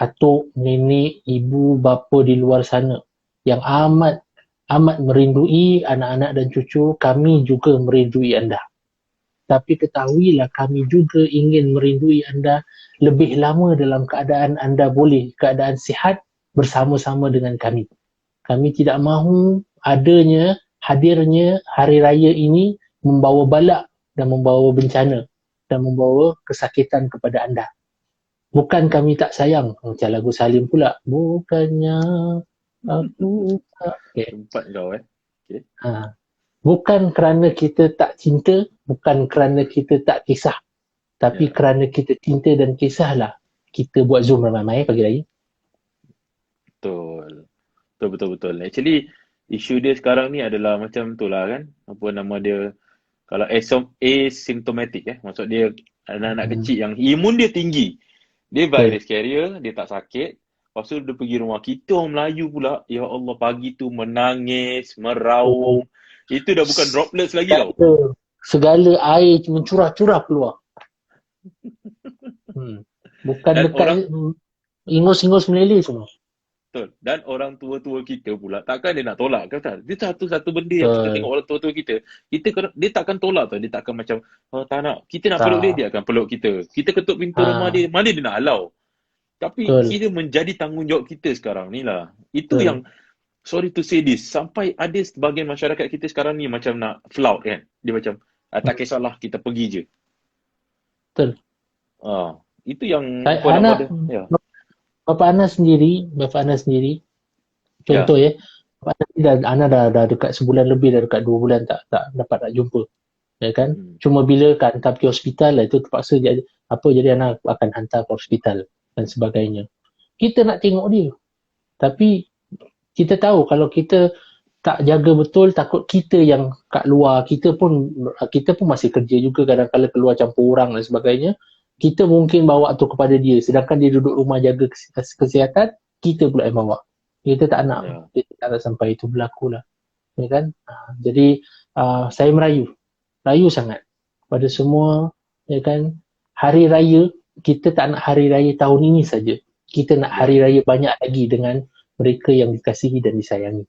Speaker 3: atuk, nenek, ibu, bapa di luar sana yang amat merindui anak-anak dan cucu, kami juga merindui anda. Tapi ketahuilah kami juga ingin merindui anda lebih lama dalam keadaan anda boleh, keadaan sihat bersama-sama dengan kami. Kami tidak mahu hadirnya hari raya ini membawa balak dan membawa bencana dan membawa kesakitan kepada anda. Bukan kami tak sayang. Macam lagu Salim pula. Bukannya aku tak. Okay.
Speaker 2: Tempat kau Okay.
Speaker 3: Bukan kerana kita tak cinta, bukan kerana kita tak kisah. Tapi kerana kita cinta dan kisahlah kita buat Zoom ramai-ramai pagi raya.
Speaker 2: Betul. Actually, isu dia sekarang ni adalah macam tu lah kan. Apa nama dia, kalau asymptomatic maksud dia anak-anak kecil yang imun dia tinggi. Dia virus carrier, dia tak sakit. Lepas tu dia pergi rumah kita orang Melayu pula. Ya Allah, pagi tu menangis, meraung. Itu dah bukan droplets lagi tau.
Speaker 3: Segala air mencurah-curah keluar. Bukan
Speaker 2: Dan
Speaker 3: dekat ingus-ingus meleleh semua.
Speaker 2: Betul. Dan orang tua-tua kita pula, takkan dia nak tolak ke tak? Dia satu benda yang kita tengok orang tua-tua kita dia takkan tolak tau. Dia takkan macam, tak nak. Kita nak peluk dia akan peluk kita. Kita ketuk pintu rumah dia, mana dia nak halau. Tapi kita menjadi tanggungjawab kita sekarang ni lah. Itu yang, sorry to say this, sampai ada sebahagian masyarakat kita sekarang ni macam nak flout kan. Dia macam, tak kisahlah, kita pergi je.
Speaker 3: Betul.
Speaker 2: Itu yang
Speaker 3: Bapa Anas sendiri, contoh Ana dah dekat sebulan lebih, dah dekat 2 bulan tak dapat nak jumpa. Ya kan? Cuma bila kan hantar pergi hospital lah, itu terpaksa jadi Ana akan hantar ke hospital dan sebagainya. Kita nak tengok dia. Tapi kita tahu kalau kita tak jaga betul, takut kita yang kat luar, kita pun masih kerja juga, kadang-kadang keluar campur orang dan sebagainya. Kita mungkin bawa tu kepada dia, sedangkan dia duduk rumah jaga kesihatan, kita pula yang bawa. Kita tak nak, kita tak nak sampai itu berlaku lah. Ya kan? Jadi saya merayu sangat pada semua, ya kan, hari raya, kita tak nak hari raya tahun ini saja. Kita nak hari raya banyak lagi dengan mereka yang dikasihi dan disayangi.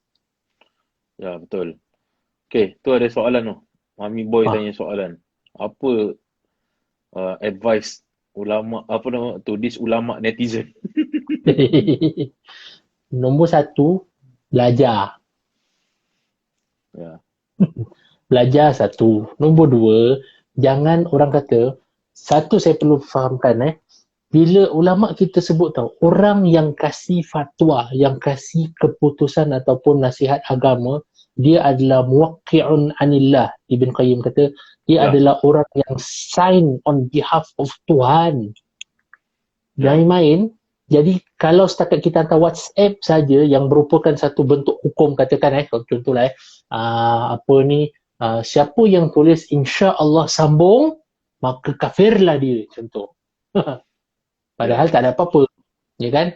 Speaker 2: Ya, betul. Okay, tu ada soalan tu. Mami Boy tanya soalan. Apa advice ulama, this ulama netizen?
Speaker 3: Nombor 1, belajar. Belajar 1. Nombor 2, jangan orang kata, satu saya perlu fahamkan bila ulama kita sebut tahu, orang yang kasih fatwa, yang kasih keputusan ataupun nasihat agama, dia adalah muwaqqi'un anillah. Ibn Qayyim kata, dia adalah orang yang sign on behalf of Tuhan. Jangan main. Jadi kalau setakat kita hantar WhatsApp saja yang merupakan satu bentuk hukum, katakan contohlah siapa yang tulis insya Allah sambung, maka kafirlah dia, contoh. Padahal tak ada apa-apa, ya kan?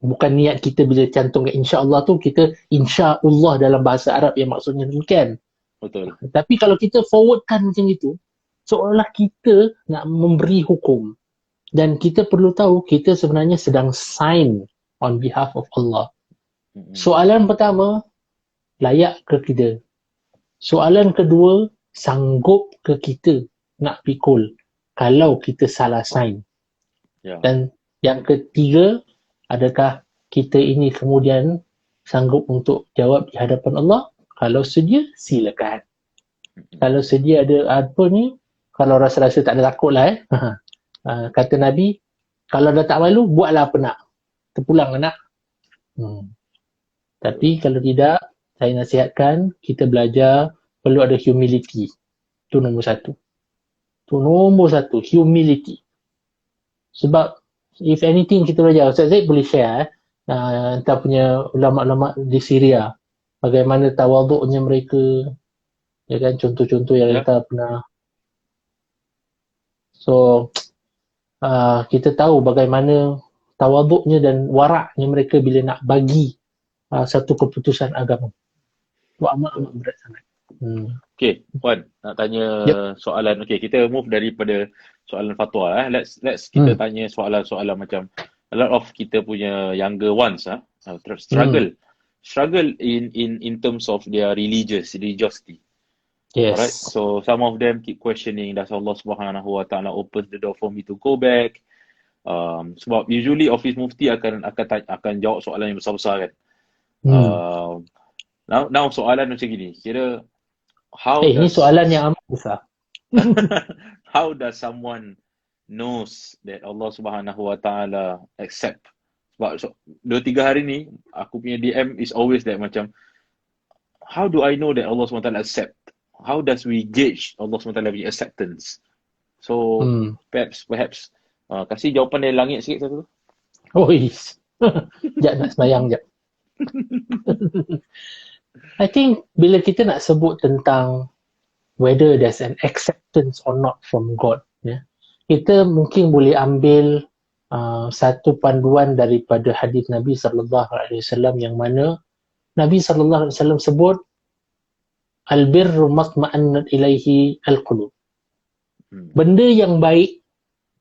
Speaker 3: Bukan niat kita bila cantumkan insya Allah tu, kita insya Allah dalam bahasa Arab yang maksudnya demikian.
Speaker 2: Betul.
Speaker 3: Tapi kalau kita forwardkan macam itu, seolah kita nak memberi hukum. Dan kita perlu tahu, kita sebenarnya sedang sign on behalf of Allah. Soalan pertama, layak ke kita? Soalan kedua, sanggup ke kita nak pikul kalau kita salah sign? Dan yang ketiga, adakah kita ini kemudian sanggup untuk jawab di hadapan Allah? Kalau sedia, silakan. Kalau sedia ada kalau rasa-rasa tak ada takut lah kata Nabi, kalau dah tak malu, buatlah apa nak. Terpulang anak. Tapi kalau tidak, saya nasihatkan, kita belajar, perlu ada humility. Itu nombor 1. Humility. Sebab if anything kita belajar, Ustaz Zaid boleh share entah punya ulama-ulama di Syria, bagaimana tawaduknya mereka, ya kan, contoh-contoh yang kita pernah. So kita tahu bagaimana tawaduknya dan waraknya mereka bila nak bagi satu keputusan agama. Itu amat berat sangat.
Speaker 2: Okay, Puan, nak tanya soalan. Okay, kita move daripada soalan fatwa. Let's kita tanya soalan-soalan macam a lot of kita punya younger ones struggle in terms of their religiosity. Alright,
Speaker 3: Yes.
Speaker 2: so some of them keep questioning, does Allah Subhanahu Wa Taala open the door for me to go back? Sebab usually office mufti akan jawab soalan yang besar-besar kan. Now soalan macam gini, kira
Speaker 3: Ini soalan yang amat besar.
Speaker 2: how does someone knows that Allah Subhanahu Wa Taala accept? Sebab 2-3 hari ni aku punya DM is always that macam, how do I know that Allah Subhanahu Wa Taala accept? How does we gauge Allah Subhanahu Wa Taala punya acceptance? So perhaps kasih jawapan dari langit sikit satu.
Speaker 3: Sekejap nak semayang sekejap. I think bila kita nak sebut tentang whether there's an acceptance or not from God, kita mungkin boleh ambil satu panduan daripada hadis Nabi SAW yang mana Nabi SAW sebut al-birru matma'annat ilaihi al-qulub. Benda yang baik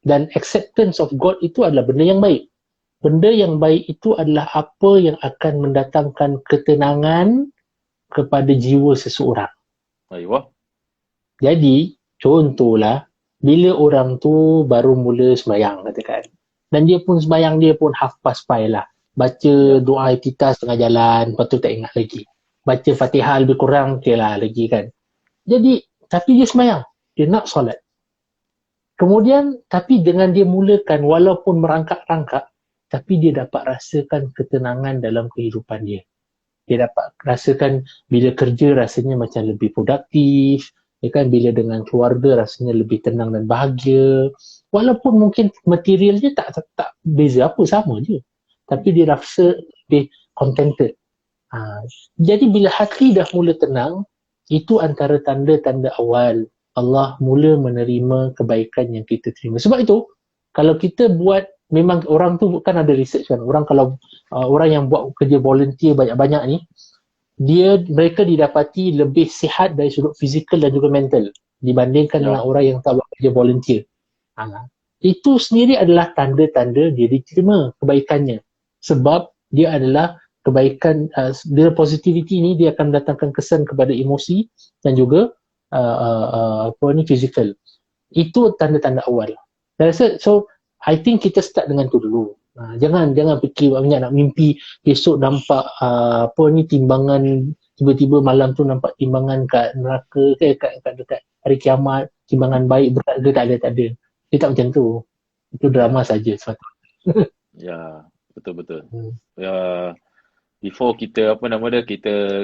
Speaker 3: dan acceptance of God itu adalah benda yang baik. Benda yang baik itu adalah apa yang akan mendatangkan ketenangan kepada jiwa seseorang.
Speaker 2: Ayuh.
Speaker 3: Jadi, contohlah, bila orang tu baru mula sembahyang, katakan. Dan dia pun sembahyang, dia pun half past 5 lah. Baca doa iftitah setengah jalan, lepas tu tak ingat lagi. Baca Fatihah lebih kurang, okay lah lagi kan. Jadi, tapi dia sembahyang. Dia nak solat. Kemudian, tapi dengan dia mulakan, walaupun merangkak-rangkak, tapi dia dapat rasakan ketenangan dalam kehidupan dia. Dia dapat rasakan bila kerja rasanya macam lebih produktif, ya kan, bila dengan keluarga rasanya lebih tenang dan bahagia. Walaupun mungkin material dia tak beza apa, sama je. Tapi dia rasa lebih contented. Jadi bila hati dah mula tenang, itu antara tanda-tanda awal Allah mula menerima kebaikan yang kita terima. Sebab itu, kalau kita buat, memang orang tu kan ada research kan, orang kalau orang yang buat kerja volunteer banyak-banyak ni, mereka didapati lebih sihat dari sudut fizikal dan juga mental dibandingkan dengan orang yang tak buat kerja volunteer. Itu sendiri adalah tanda-tanda dia diterima kebaikannya. Sebab dia adalah kebaikan, bila positivity ni dia akan mendatangkan kesan kepada emosi dan juga fizikal. Itu tanda-tanda awal. Dan so I think kita start dengan tu dulu. Jangan fikir banyak, nak mimpi besok nampak timbangan, tiba-tiba malam tu nampak timbangan kat neraka, kat dekat hari kiamat, timbangan baik berat ke, tak ada. Dia tak macam tu. Itu drama saja sepatutnya.
Speaker 2: Ya, betul. Before kita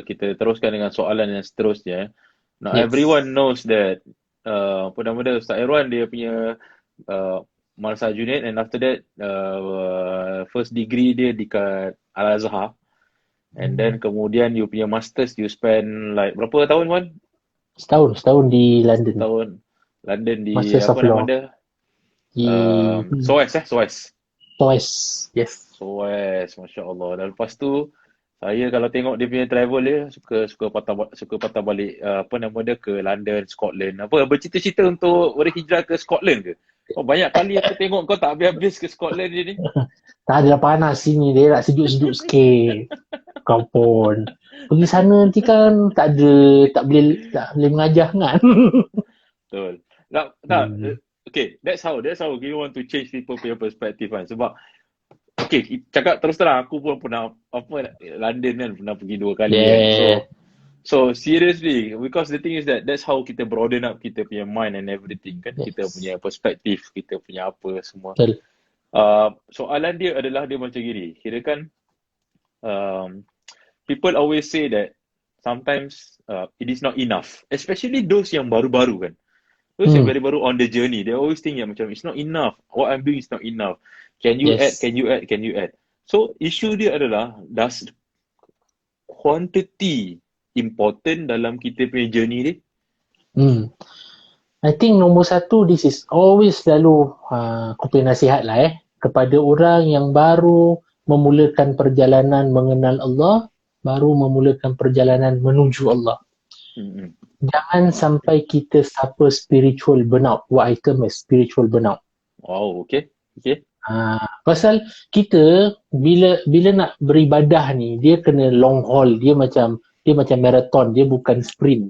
Speaker 2: kita teruskan dengan soalan yang seterusnya. Now everyone knows that Ustaz Irwan dia punya Madrasah Junaid, and after that first degree dia dekat Al-Azhar, and then kemudian you punya masters you spend like berapa tahun Wan?
Speaker 3: Setahun di London.
Speaker 2: London di
Speaker 3: Masters
Speaker 2: apa nama dia? SOAS. Yes. SOAS, masya-Allah. Dan lepas tu saya kalau tengok dia punya travel dia suka patah balik ke London, Scotland. Bercita-cita untuk berhijrah ke Scotland ke? Banyak kali aku tengok kau tak habis-habis ke Scotland je ni.
Speaker 3: Tak adalah panas sini, dia nak sejuk-sejuk sikit. Kau pun pergi sana nanti kan tak boleh mengajar kan.
Speaker 2: Betul. Okay, that's how we want to change people punya perspective kan. Sebab cakap terus terang, aku pun pernah London kan, pernah pergi 2 kali kan. So seriously, because the thing is that's how kita broaden up kita punya mind and everything kan. Kita punya perspektif, kita punya apa semua. Soalan dia adalah dia macam gini. Kirakan people always say that sometimes it is not enough, especially those yang baru-baru kan. Those yang baru on the journey, they always think yang macam it's not enough. What I'm doing is not enough. Can you add? So issue dia adalah, does quantity important dalam kita punya journey ni?
Speaker 3: I think nombor satu, this is always selalu aku punya nasihat lah kepada orang yang baru memulakan perjalanan mengenal Allah, baru memulakan perjalanan menuju Allah. Jangan sampai kita suffer spiritual burnout. What I term as spiritual burnout.
Speaker 2: Wow, okay.
Speaker 3: Pasal kita bila bila nak beribadah ni, dia kena long haul, dia macam marathon, dia bukan sprint.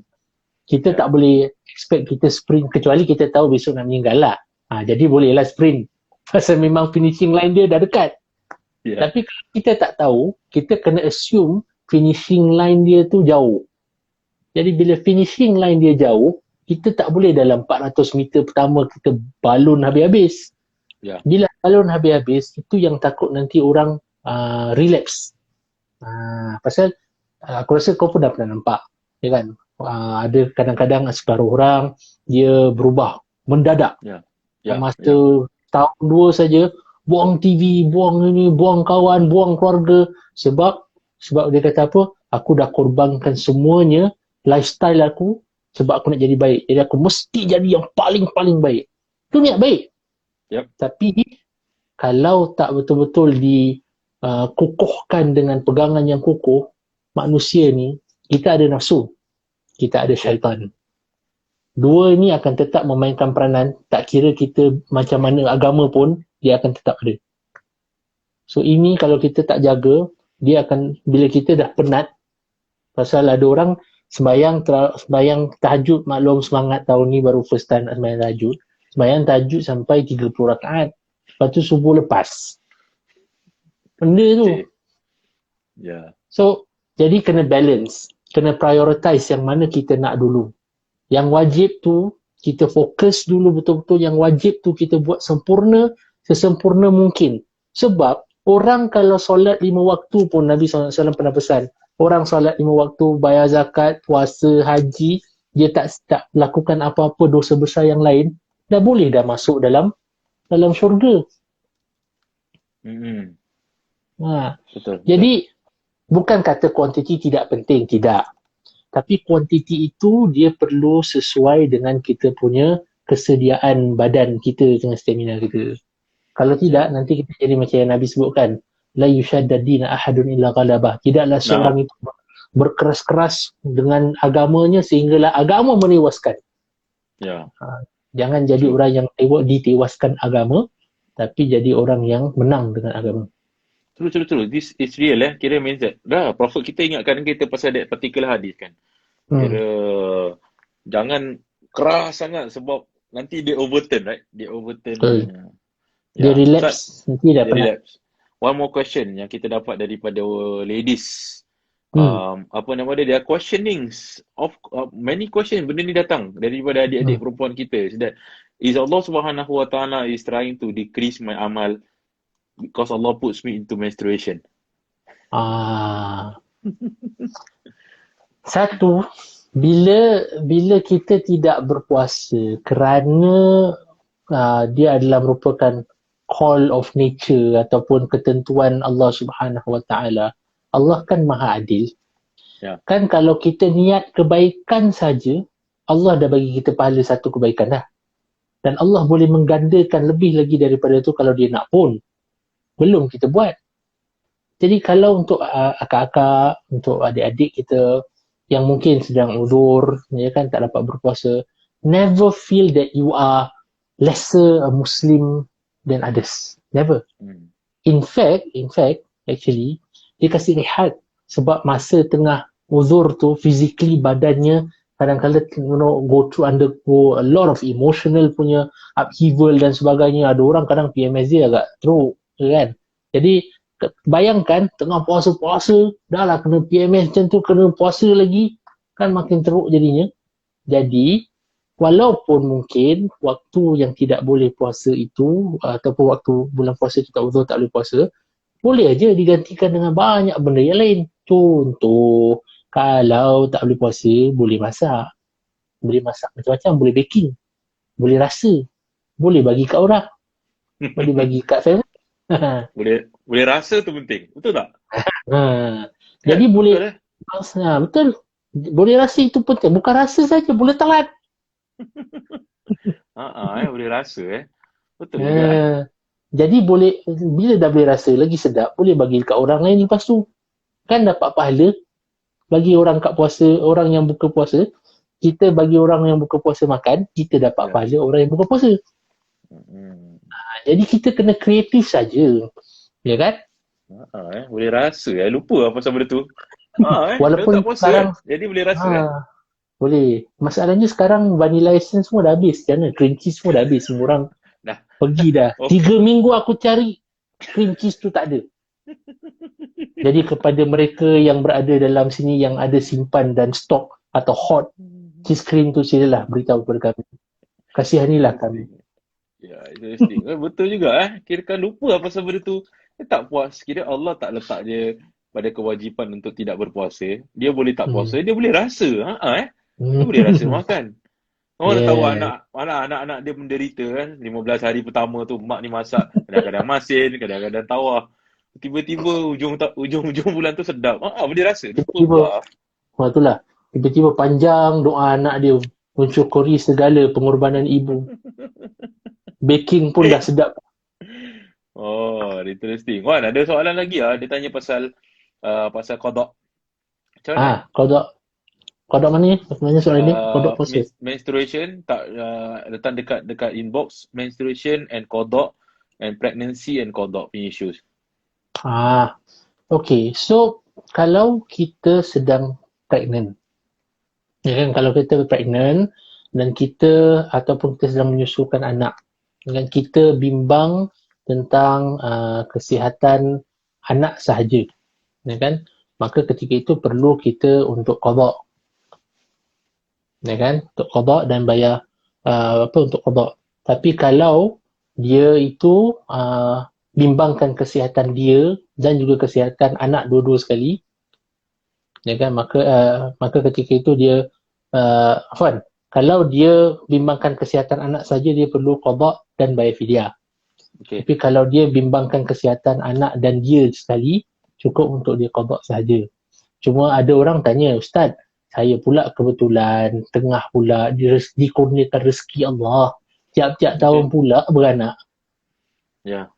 Speaker 3: Kita tak boleh expect kita sprint kecuali kita tahu besok nak meninggal lah. Jadi bolehlah sprint. Pasal memang finishing line dia dah dekat. Tapi kalau kita tak tahu, kita kena assume finishing line dia tu jauh. Jadi bila finishing line dia jauh, kita tak boleh dalam 400 meter pertama kita balon habis-habis. Bila balon habis-habis, itu yang takut nanti orang relapse. Pasal aku rasa kau pun dah pernah nampak, ya kan? Ada kadang-kadang separuh orang dia berubah mendadak. Masa tahun 2 saja, buang TV, buang ini, buang kawan, buang keluarga. Sebab dia kata apa? Aku dah korbankan semuanya, lifestyle aku, sebab aku nak jadi baik. Jadi aku mesti jadi yang paling-paling baik. Itu niat baik. Tapi kalau tak betul-betul dikukuhkan dengan pegangan yang kukuh, manusia ni, kita ada nafsu, kita ada syaitan. Dua ni akan tetap memainkan peranan, tak kira kita macam mana agama pun, dia akan tetap ada. So ini kalau kita tak jaga, dia akan, bila kita dah penat, pasal ada orang sembahyang tahajud, maklum semangat tahun ni baru first time nak sembahyang tahajud. Sembahyang tahajud sampai 30 rakaat. Lepas tu subuh lepas. Benda tu. So, jadi kena balance. Kena prioritize yang mana kita nak dulu. Yang wajib tu, kita fokus dulu betul-betul. Yang wajib tu kita buat sempurna, sesempurna mungkin. Sebab, orang kalau solat 5 waktu pun, Nabi SAW pernah pesan, orang solat 5 waktu, bayar zakat, puasa, haji, dia tak lakukan apa-apa dosa besar yang lain, dah boleh dah masuk dalam syurga.
Speaker 2: Betul.
Speaker 3: Jadi bukan kata kuantiti tidak penting, tidak. Tapi kuantiti itu dia perlu sesuai dengan kita punya kesediaan badan kita dengan stamina kita. Kalau tidak, nanti kita jadi macam yang Nabi sebutkan, la yushaddadina ahadun illa ghalabah. Tidaklah seorang itu berkeras-keras dengan agamanya sehinggalah agama menewaskan. Jangan jadi orang yang ditewaskan agama, tapi jadi orang yang menang dengan agama.
Speaker 2: True. This is real Kira means that Prophet kita ingatkan kita pasal that particular hadis kan. Kira jangan keras sangat sebab nanti dia overturn, right? Dia overturn.
Speaker 3: Dia relapse. Nanti dah penat.
Speaker 2: One more question yang kita dapat daripada ladies. Apa nama dia? They are questionings of many questions. Benda ni datang daripada adik-adik perempuan kita. So that is Allah Subhanahu Wa Taala is trying to decrease my amal because Allah puts me into menstruation.
Speaker 3: Satu, bila kita tidak berpuasa kerana dia adalah merupakan call of nature ataupun ketentuan Allah Subhanahu Wa Taala. Allah kan maha adil. Kan kalau kita niat kebaikan saja, Allah dah bagi kita pahala satu kebaikan dah. Dan Allah boleh menggandakan lebih lagi daripada itu kalau dia nak pun. Belum kita buat. Jadi kalau untuk akak-akak, untuk adik-adik kita yang mungkin sedang uzur, ya kan, tak dapat berpuasa, never feel that you are lesser a Muslim than others. Never. In fact, actually, dia kasih rehat sebab masa tengah uzur tu physically badannya kadang-kadang undergo a lot of emotional punya upheaval dan sebagainya. Ada orang kadang PMS dia agak teruk, kan? Jadi bayangkan tengah puasa-puasa dah lah kena PMS macam tu, kena puasa lagi, kan makin teruk jadinya. Jadi walaupun mungkin waktu yang tidak boleh puasa itu ataupun waktu bulan puasa kita uzur tak boleh puasa, boleh aja digantikan dengan banyak benda yang lain. Contoh, kalau tak boleh puasa, boleh masak. Boleh masak macam-macam, boleh baking, boleh rasa, boleh bagi kat orang, boleh bagi kat family.
Speaker 2: boleh rasa tu penting. Betul tak?
Speaker 3: Jadi boleh. Betul. Boleh rasa itu penting. Bukan rasa saja, boleh telan.
Speaker 2: Boleh rasa Betul juga.
Speaker 3: Jadi boleh, bila dah boleh rasa lagi sedap, boleh bagi kat orang lain lepas tu. Kan dapat pahala. Bagi orang kat puasa, orang yang buka puasa, kita bagi orang yang buka puasa makan, kita dapat pahala orang yang buka puasa. Jadi kita kena kreatif saja. Ya kan?
Speaker 2: Boleh rasa. Lupa apa pasal benda tu. Dia
Speaker 3: Walaupun
Speaker 2: tak puasa
Speaker 3: sekarang
Speaker 2: jadi boleh rasa.
Speaker 3: boleh. Masalahnya sekarang vanilla essence semua dah habis. Macam mana? Cream cheese semua dah habis. Semua orang
Speaker 2: Dah.
Speaker 3: pergi dah.
Speaker 2: Oh.
Speaker 3: 3 minggu aku cari cream cheese tu tak ada. Jadi kepada mereka yang berada dalam sini yang ada simpan dan stok atau hot cheese cream tu, silalah beritahu kepada kami. Kasihanilah kami.
Speaker 2: Ya, interesting. Betul juga Kira kan lupa apa pasal benda tu. Dia tak puas. Kira Allah tak letak dia pada kewajipan untuk tidak berpuasa. Dia boleh tak puasa, dia boleh rasa. Dia boleh rasa makan. Orang dah tahu anak-anak dia menderita kan. 15 hari pertama tu mak ni masak. Kadang-kadang masin, kadang-kadang tawar. Tiba-tiba ujung bulan tu sedap. Boleh rasa.
Speaker 3: Tiba-tiba, itulah. Tiba-tiba panjang doa anak dia mensyukuri segala pengorbanan ibu. Baking pun dah sedap.
Speaker 2: Interesting. Wan, ada soalan lagi Dia tanya pasal qada. Macam mana?
Speaker 3: Qada mana ni? Sebenarnya soalan ni qada puasa.
Speaker 2: Menstruation tak letak dekat inbox. Menstruation and qada and pregnancy and qada punya issues.
Speaker 3: Okay. So kalau kita sedang pregnant, ya kan, kalau kita pregnant dan kita ataupun kita sedang menyusukan anak, dan kita bimbang tentang kesihatan anak sahaja, ya kan, maka ketika itu perlu kita untuk qada, ya kan, untuk qada dan bayar untuk qada. Tapi kalau dia itu bimbangkan kesihatan dia dan juga kesihatan anak dua-dua sekali, ya kan, maka ketika itu dia kalau dia bimbangkan kesihatan anak saja, dia perlu qada dan bayar fidyah.
Speaker 2: Okay.
Speaker 3: Tapi kalau dia bimbangkan kesihatan anak dan dia sekali, cukup untuk dia qada sahaja. Cuma ada orang tanya, Ustaz, saya pula kebetulan tengah pula dikurniakan rezeki Allah, tiap-tiap tahun pula beranak.
Speaker 2: Ya.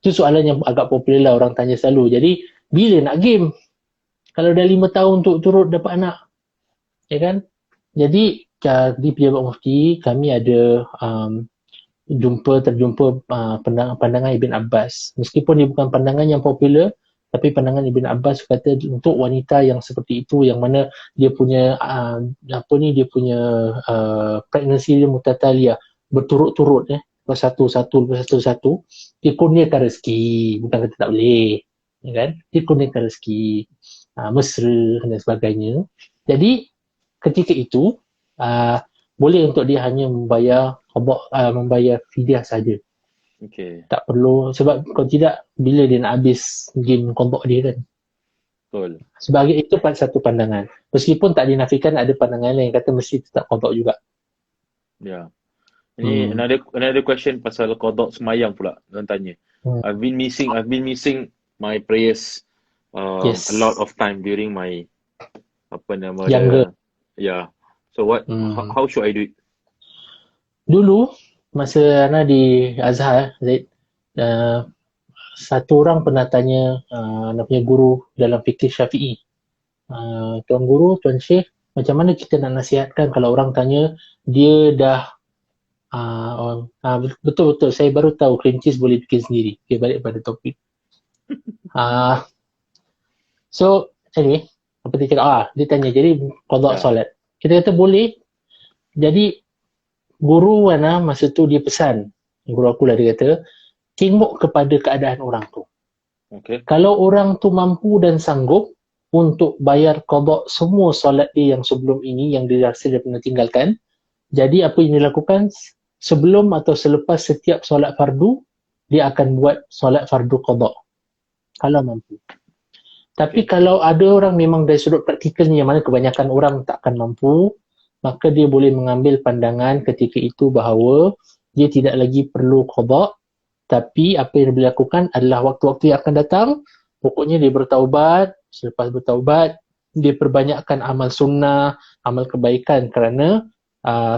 Speaker 3: Itu soalan yang agak popular lah, orang tanya selalu. Jadi bila nak game kalau dah 5 tahun turut dapat anak, ya kan? Jadi di Pejabat Mufti kami ada terjumpa pandangan Ibn Abbas. Meskipun dia bukan pandangan yang popular, tapi pandangan Ibn Abbas kata untuk wanita yang seperti itu, yang mana dia punya dia punya pregnancy dia mutataliyah, berturut-turut, satu, dia kurniakan rezeki, bukan kata tak boleh, ya kan? Dia kurniakan rezeki, mesra dan sebagainya. Jadi ketika itu boleh untuk dia hanya membayar fidyah saja.
Speaker 2: Okay.
Speaker 3: Tak perlu, sebab kalau tidak, bila dia nak habis game qada dia kan.
Speaker 2: Betul.
Speaker 3: Sebagai itu satu pandangan. Meskipun tak dinafikan ada pandangan lain yang kata mesti tetap qada juga.
Speaker 2: Ya. Ini another question pasal qada semayang pula. Orang tanya. I've been missing my prayers a lot of time during my
Speaker 3: younger.
Speaker 2: Yeah. So how should I do it?
Speaker 3: Dulu masa Ana di Azhar, Zaid, satu orang pernah tanya nak punya guru dalam fikih Syafi'i, tuan guru, tuan syekh, macam mana kita nak nasihatkan kalau orang tanya dia dah betul-betul saya baru tahu cream cheese boleh bikin sendiri. Okay, balik pada topik. So anyway, apa dia cakap, dia tanya jadi qada solat, kita kata boleh. Jadi guru Ana masa tu dia pesan, guru aku lah, dia kata tengok kepada keadaan orang tu.
Speaker 2: Okay.
Speaker 3: Kalau orang tu mampu dan sanggup untuk bayar qada semua solat dia yang sebelum ini yang dia rasa dia pernah tinggalkan, jadi apa yang dilakukan sebelum atau selepas setiap solat fardu, dia akan buat solat fardu qada kalau mampu. Tapi kalau ada orang memang dari sudut praktikalnya, yang mana kebanyakan orang takkan mampu, maka dia boleh mengambil pandangan ketika itu bahawa dia tidak lagi perlu qada, tapi apa yang dia lakukan adalah waktu-waktu yang akan datang, pokoknya dia bertaubat, selepas bertaubat, dia perbanyakkan amal sunnah, amal kebaikan, kerana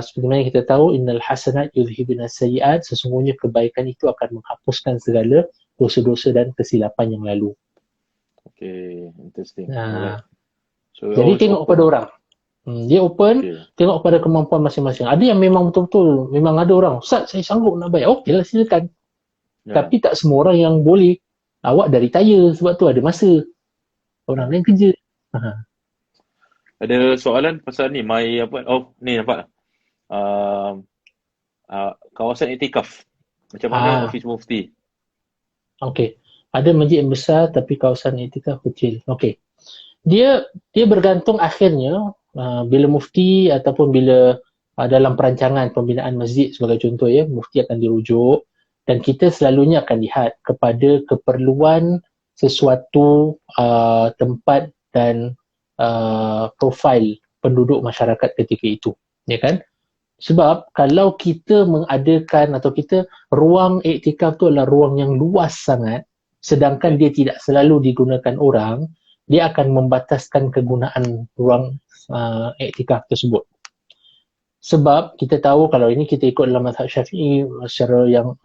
Speaker 3: seperti mana kita tahu, innal hasanat yudhibun as-sayyi'at, sesungguhnya kebaikan itu akan menghapuskan segala dosa-dosa dan kesilapan yang lalu.
Speaker 2: Okay, interesting.
Speaker 3: So, jadi tengok kepada orang. Dia open,
Speaker 2: Okay.
Speaker 3: tengok pada kemampuan masing-masing. Ada yang memang betul-betul, memang ada orang, Ustaz saya sanggup nak bayar. Okey lah, silakan.
Speaker 2: Ya.
Speaker 3: Tapi tak semua orang yang boleh. Awak dah retire sebab tu ada masa. Orang lain kerja.
Speaker 2: Ada soalan pasal ni, ni nampak. Kawasan iktikaf. Macam mana Office Mufti?
Speaker 3: Okey. Ada masjid yang besar tapi kawasan iktikaf kecil. Okey. Dia bergantung akhirnya bila mufti ataupun bila dalam perancangan pembinaan masjid sebagai contoh ya, mufti akan dirujuk dan kita selalunya akan lihat kepada keperluan sesuatu tempat dan profil penduduk masyarakat ketika itu, ya kan? Sebab kalau kita mengadakan atau kita ruang iktikaf tu adalah ruang yang luas sangat, sedangkan dia tidak selalu digunakan orang, dia akan membataskan kegunaan ruang iktikaf tersebut. Sebab kita tahu kalau ini kita ikut dalam mazhab Syafi'i secara yang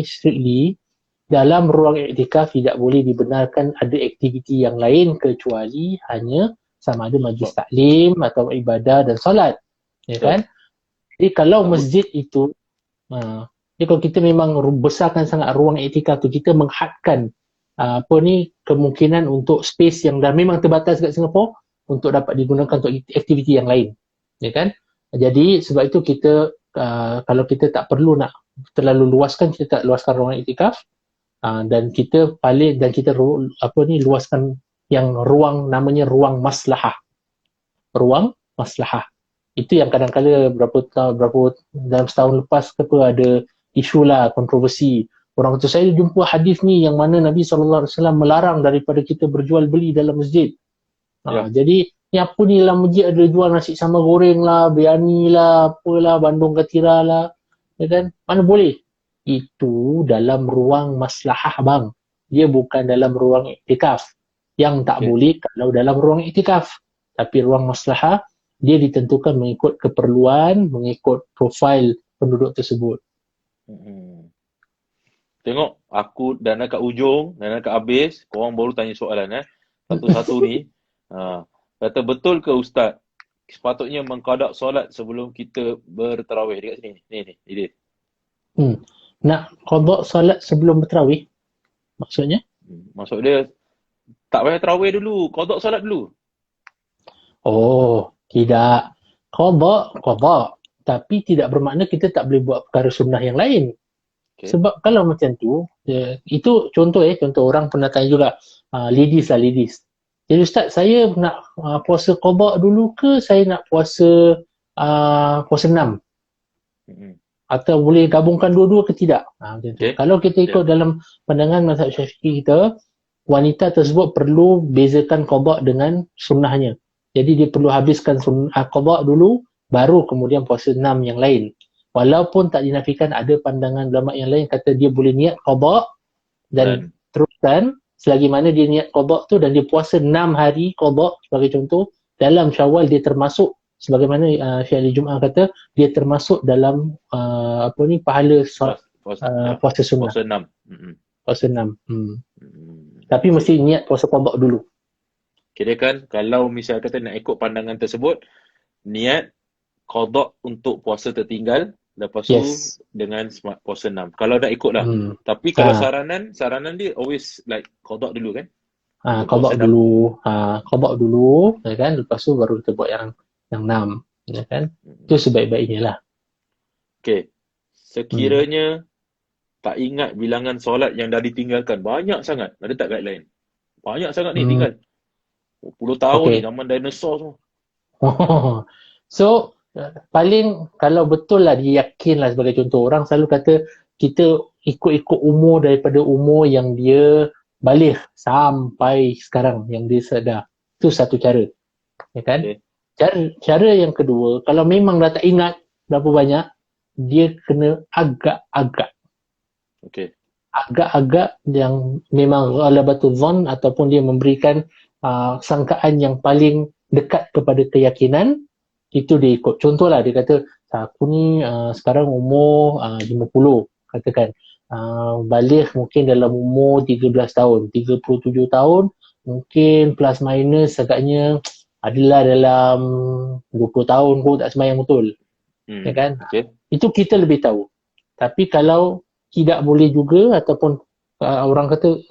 Speaker 3: strictly, dalam ruang iktikaf tidak boleh dibenarkan ada aktiviti yang lain kecuali hanya sama ada majlis taklim atau ibadah dan solat, ya kan? Jadi kalau masjid itu jadi kalau kita memang besarkan sangat ruang iktikaf tu, kita menghadkan kemungkinan untuk space yang dah memang terbatas kat Singapura untuk dapat digunakan untuk aktiviti yang lain, ya kan? Jadi sebab itu kita kalau kita tak perlu nak terlalu luaskan, kita tak luaskan ruang iktikaf dan kita luaskan yang ruang namanya ruang maslahah. Ruang maslahah. Itu yang kadang-kadang berapa dalam setahun lepas ada isu lah, kontroversi. Orang kata, saya jumpa hadis ni yang mana Nabi SAW melarang daripada kita berjual beli dalam masjid. Jadi, ni apa ni dalam masjid ada jual nasi sambal goreng lah, biryani lah, apalah, bandung katira lah. Ya kan? Mana boleh? Itu dalam ruang maslahah bang. Dia bukan dalam ruang iktikaf. Yang tak boleh kalau dalam ruang iktikaf. Tapi ruang maslahah, dia ditentukan mengikut keperluan, mengikut profil penduduk tersebut.
Speaker 2: Tengok, aku dah nak kat ujung, dah nak kat habis, korang baru tanya soalan satu-satu ni. Kata betul ke Ustaz, sepatutnya mengqada solat sebelum kita bertarawih dekat sini? Ni, Idris.
Speaker 3: Nak qada solat sebelum bertarawih? Maksudnya?
Speaker 2: Maksud dia, tak payah tarawih dulu, qada solat dulu.
Speaker 3: Oh, tidak. Qada. Tapi tidak bermakna kita tak boleh buat perkara sunnah yang lain. Sebab kalau macam tu, itu contoh orang pernah tanya juga, ladies. Jadi Ustaz, saya nak puasa qada dulu ke saya nak puasa 6? Atau boleh gabungkan dua-dua ke tidak? Kalau kita ikut dalam pandangan mazhab Syafi'i kita, wanita tersebut perlu bezakan qada dengan sunnahnya. Jadi dia perlu habiskan qada dulu, baru kemudian puasa 6 yang lain. Walaupun tak dinafikan ada pandangan ulama yang lain kata dia boleh niat qada dan teruskan selagi mana dia niat qada tu dan dia puasa 6 hari qada sebagai contoh, dalam Syawal dia termasuk sebagaimana Syekh Ali Jumaah kata dia termasuk dalam pahala puasa sunnah.
Speaker 2: Puasa 6.
Speaker 3: Puasa 6. Tapi mesti niat puasa qada dulu.
Speaker 2: Kira kan kalau misal kata nak ikut pandangan tersebut, niat qada untuk puasa tertinggal, lepas tu dengan puasa 6. Kalau dah ikut lah. Tapi kalau saranan dia always like qada dulu kan?
Speaker 3: Qada dulu. Qada dulu, ya kan? Lepas tu baru kita buat yang 6, ya kan? Itu sebaik-baiknya lah.
Speaker 2: Okay. Sekiranya tak ingat bilangan solat yang dah ditinggalkan, banyak sangat. Ada tak guideline? Banyak sangat ni tinggal. 10 tahun ni, zaman dinosaur semua.
Speaker 3: So, paling kalau betul lah dia yakin lah sebagai contoh, orang selalu kata kita ikut umur daripada umur yang dia balik sampai sekarang yang dia sedar. Itu satu cara, ya kan? Cara yang kedua, kalau memang dah tak ingat berapa banyak, dia kena agak-agak yang memang ghalabatul dhann ataupun dia memberikan sangkaan yang paling dekat kepada keyakinan, itu dia ikut. Contohlah dia kata aku ni sekarang umur 50 katakan, balik mungkin dalam umur 13 tahun, 37 tahun mungkin plus minus agaknya adalah dalam 20 tahun kau tak sembahyang betul. Ya kan?
Speaker 2: Okay.
Speaker 3: Itu kita lebih tahu. Tapi kalau tidak boleh juga ataupun orang tu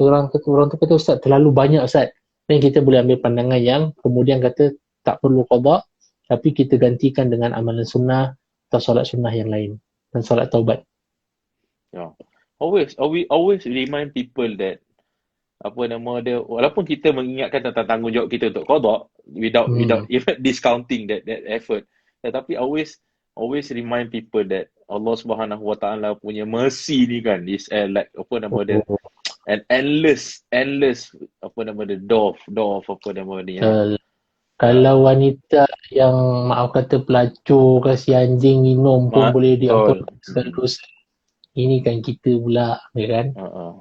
Speaker 3: kata ustaz terlalu banyak ustaz. Dan kita boleh ambil pandangan yang kemudian kata tak perlu qada tapi kita gantikan dengan amalan sunnah atau solat sunnah yang lain dan solat taubat.
Speaker 2: Yeah. Always remind people that apa nama dia, walaupun kita mengingatkan tentang tanggungjawab kita untuk qada without even discounting that effort, tetapi always remind people that Allah Subhanahu Wa Taala punya mercy ni kan is like apa nama dia, an endless apa nama dia, door of apa nama dia.
Speaker 3: Kalau wanita yang maaf kata pelacur kasi anjing minum pun boleh diampun segala dosa. Ini kan kita pula, ya kan?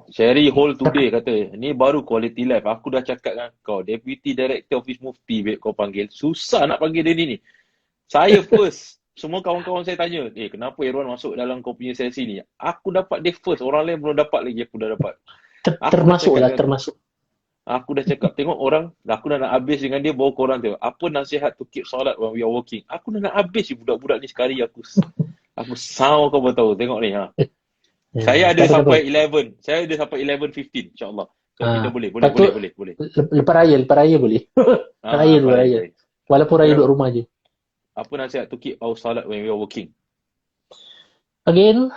Speaker 2: Sherry Hall today kata, ni baru quality life. Aku dah cakap dengan kau, Deputy Director Office Mufti kau panggil. Susah nak panggil dia ni. Saya first. Semua kawan-kawan saya tanya, kenapa Irwan masuk dalam kau punya sesi ni? Aku dapat dia first. Orang lain belum dapat lagi, aku dah dapat.
Speaker 3: Termasuk.
Speaker 2: Aku dah cakap, tengok orang, aku dah nak habis dengan dia, bawa korang tengok. Apa nasihat to keep solat when we are working? Aku dah nak habis budak-budak ni sekali. Aku saw kau tahu. Tengok ni. Saya ada sampai 11. Saya ada sampai 11:15 insya-Allah. Kalau kita boleh.
Speaker 3: Lepas raya boleh. Raya. Walaupun raya duduk rumah je.
Speaker 2: Apa nasihat to keep our salat when we are working?
Speaker 3: Again,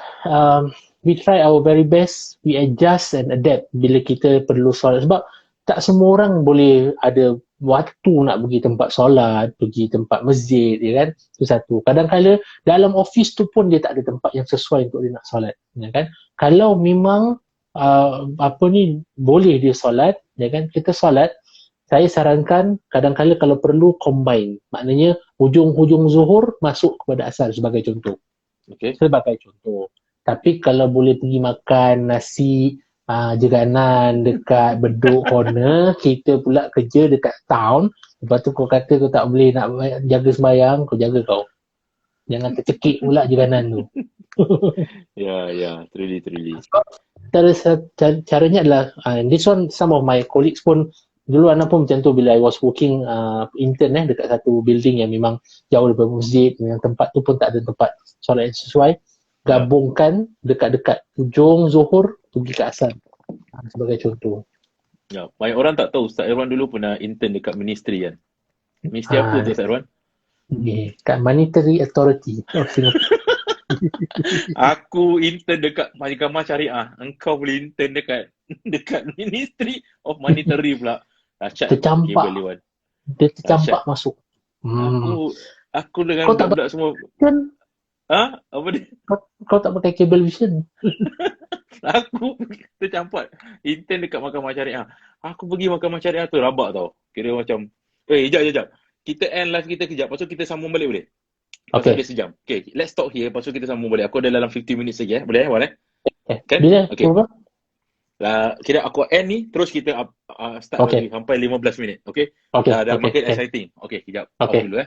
Speaker 3: we try our very best. We adjust and adapt bila kita perlu solat. Sebab tak semua orang boleh ada waktu nak pergi tempat solat, pergi tempat masjid, ya kan? Itu satu. Kadang-kadang dalam office tu pun dia tak ada tempat yang sesuai untuk dia nak solat, ya kan? Kalau memang boleh dia solat, ya kan? Kita solat, saya sarankan kadang-kadang kalau perlu combine. Maknanya hujung-hujung zuhur masuk kepada asar sebagai contoh.
Speaker 2: Okay.
Speaker 3: Sebagai contoh. Tapi kalau boleh pergi makan nasi jeganan dekat Bedok corner, kita pula kerja dekat town, lepas tu kau kata kau tak boleh nak jaga sembahyang, kau jaga kau. Jangan tercekik pula jeganan tu.
Speaker 2: Ya, truly.
Speaker 3: Caranya adalah, this one, some of my colleagues pun, dulu anak pun macam tu bila I was working intern dekat satu building yang memang jauh daripada masjid, yang tempat tu pun tak ada tempat solat yang sesuai, gabungkan dekat-dekat hujung zuhur pergi ke asar sebagai contoh.
Speaker 2: Ya, banyak orang tak tahu Ustaz Irwan dulu pernah intern dekat ministry kan. Ministry apa tu Ustaz Irwan?
Speaker 3: Kat Monetary Authority of Singapore.
Speaker 2: Aku intern dekat Mahkamah Syariah. Engkau boleh intern dekat Ministry of Monetary pula.
Speaker 3: Tercampak. Dia tercampak masuk.
Speaker 2: Aku dengan budak-budak semua.
Speaker 3: Kan?
Speaker 2: Apa dia?
Speaker 3: Kau tak pakai cable vision.
Speaker 2: Aku tercampak. Intern dekat Mahkamah Syariah. Aku pergi Mahkamah Syariah tu rabak tau. Kira macam, jap. Kita end live kita kejap. Lepas tu kita sambung balik boleh? Pasal dia sejam. Okay, let's stop here. Lepas tu kita sambung balik. Aku ada dalam 15 minutes lagi. Boleh Wan? Kan?
Speaker 3: Bila?
Speaker 2: Okay. Kira aku end ni, terus kita start lagi sampai 15 minit. Okay? Dah makin exciting. Okay, kejap.
Speaker 3: Okay.
Speaker 2: Dulu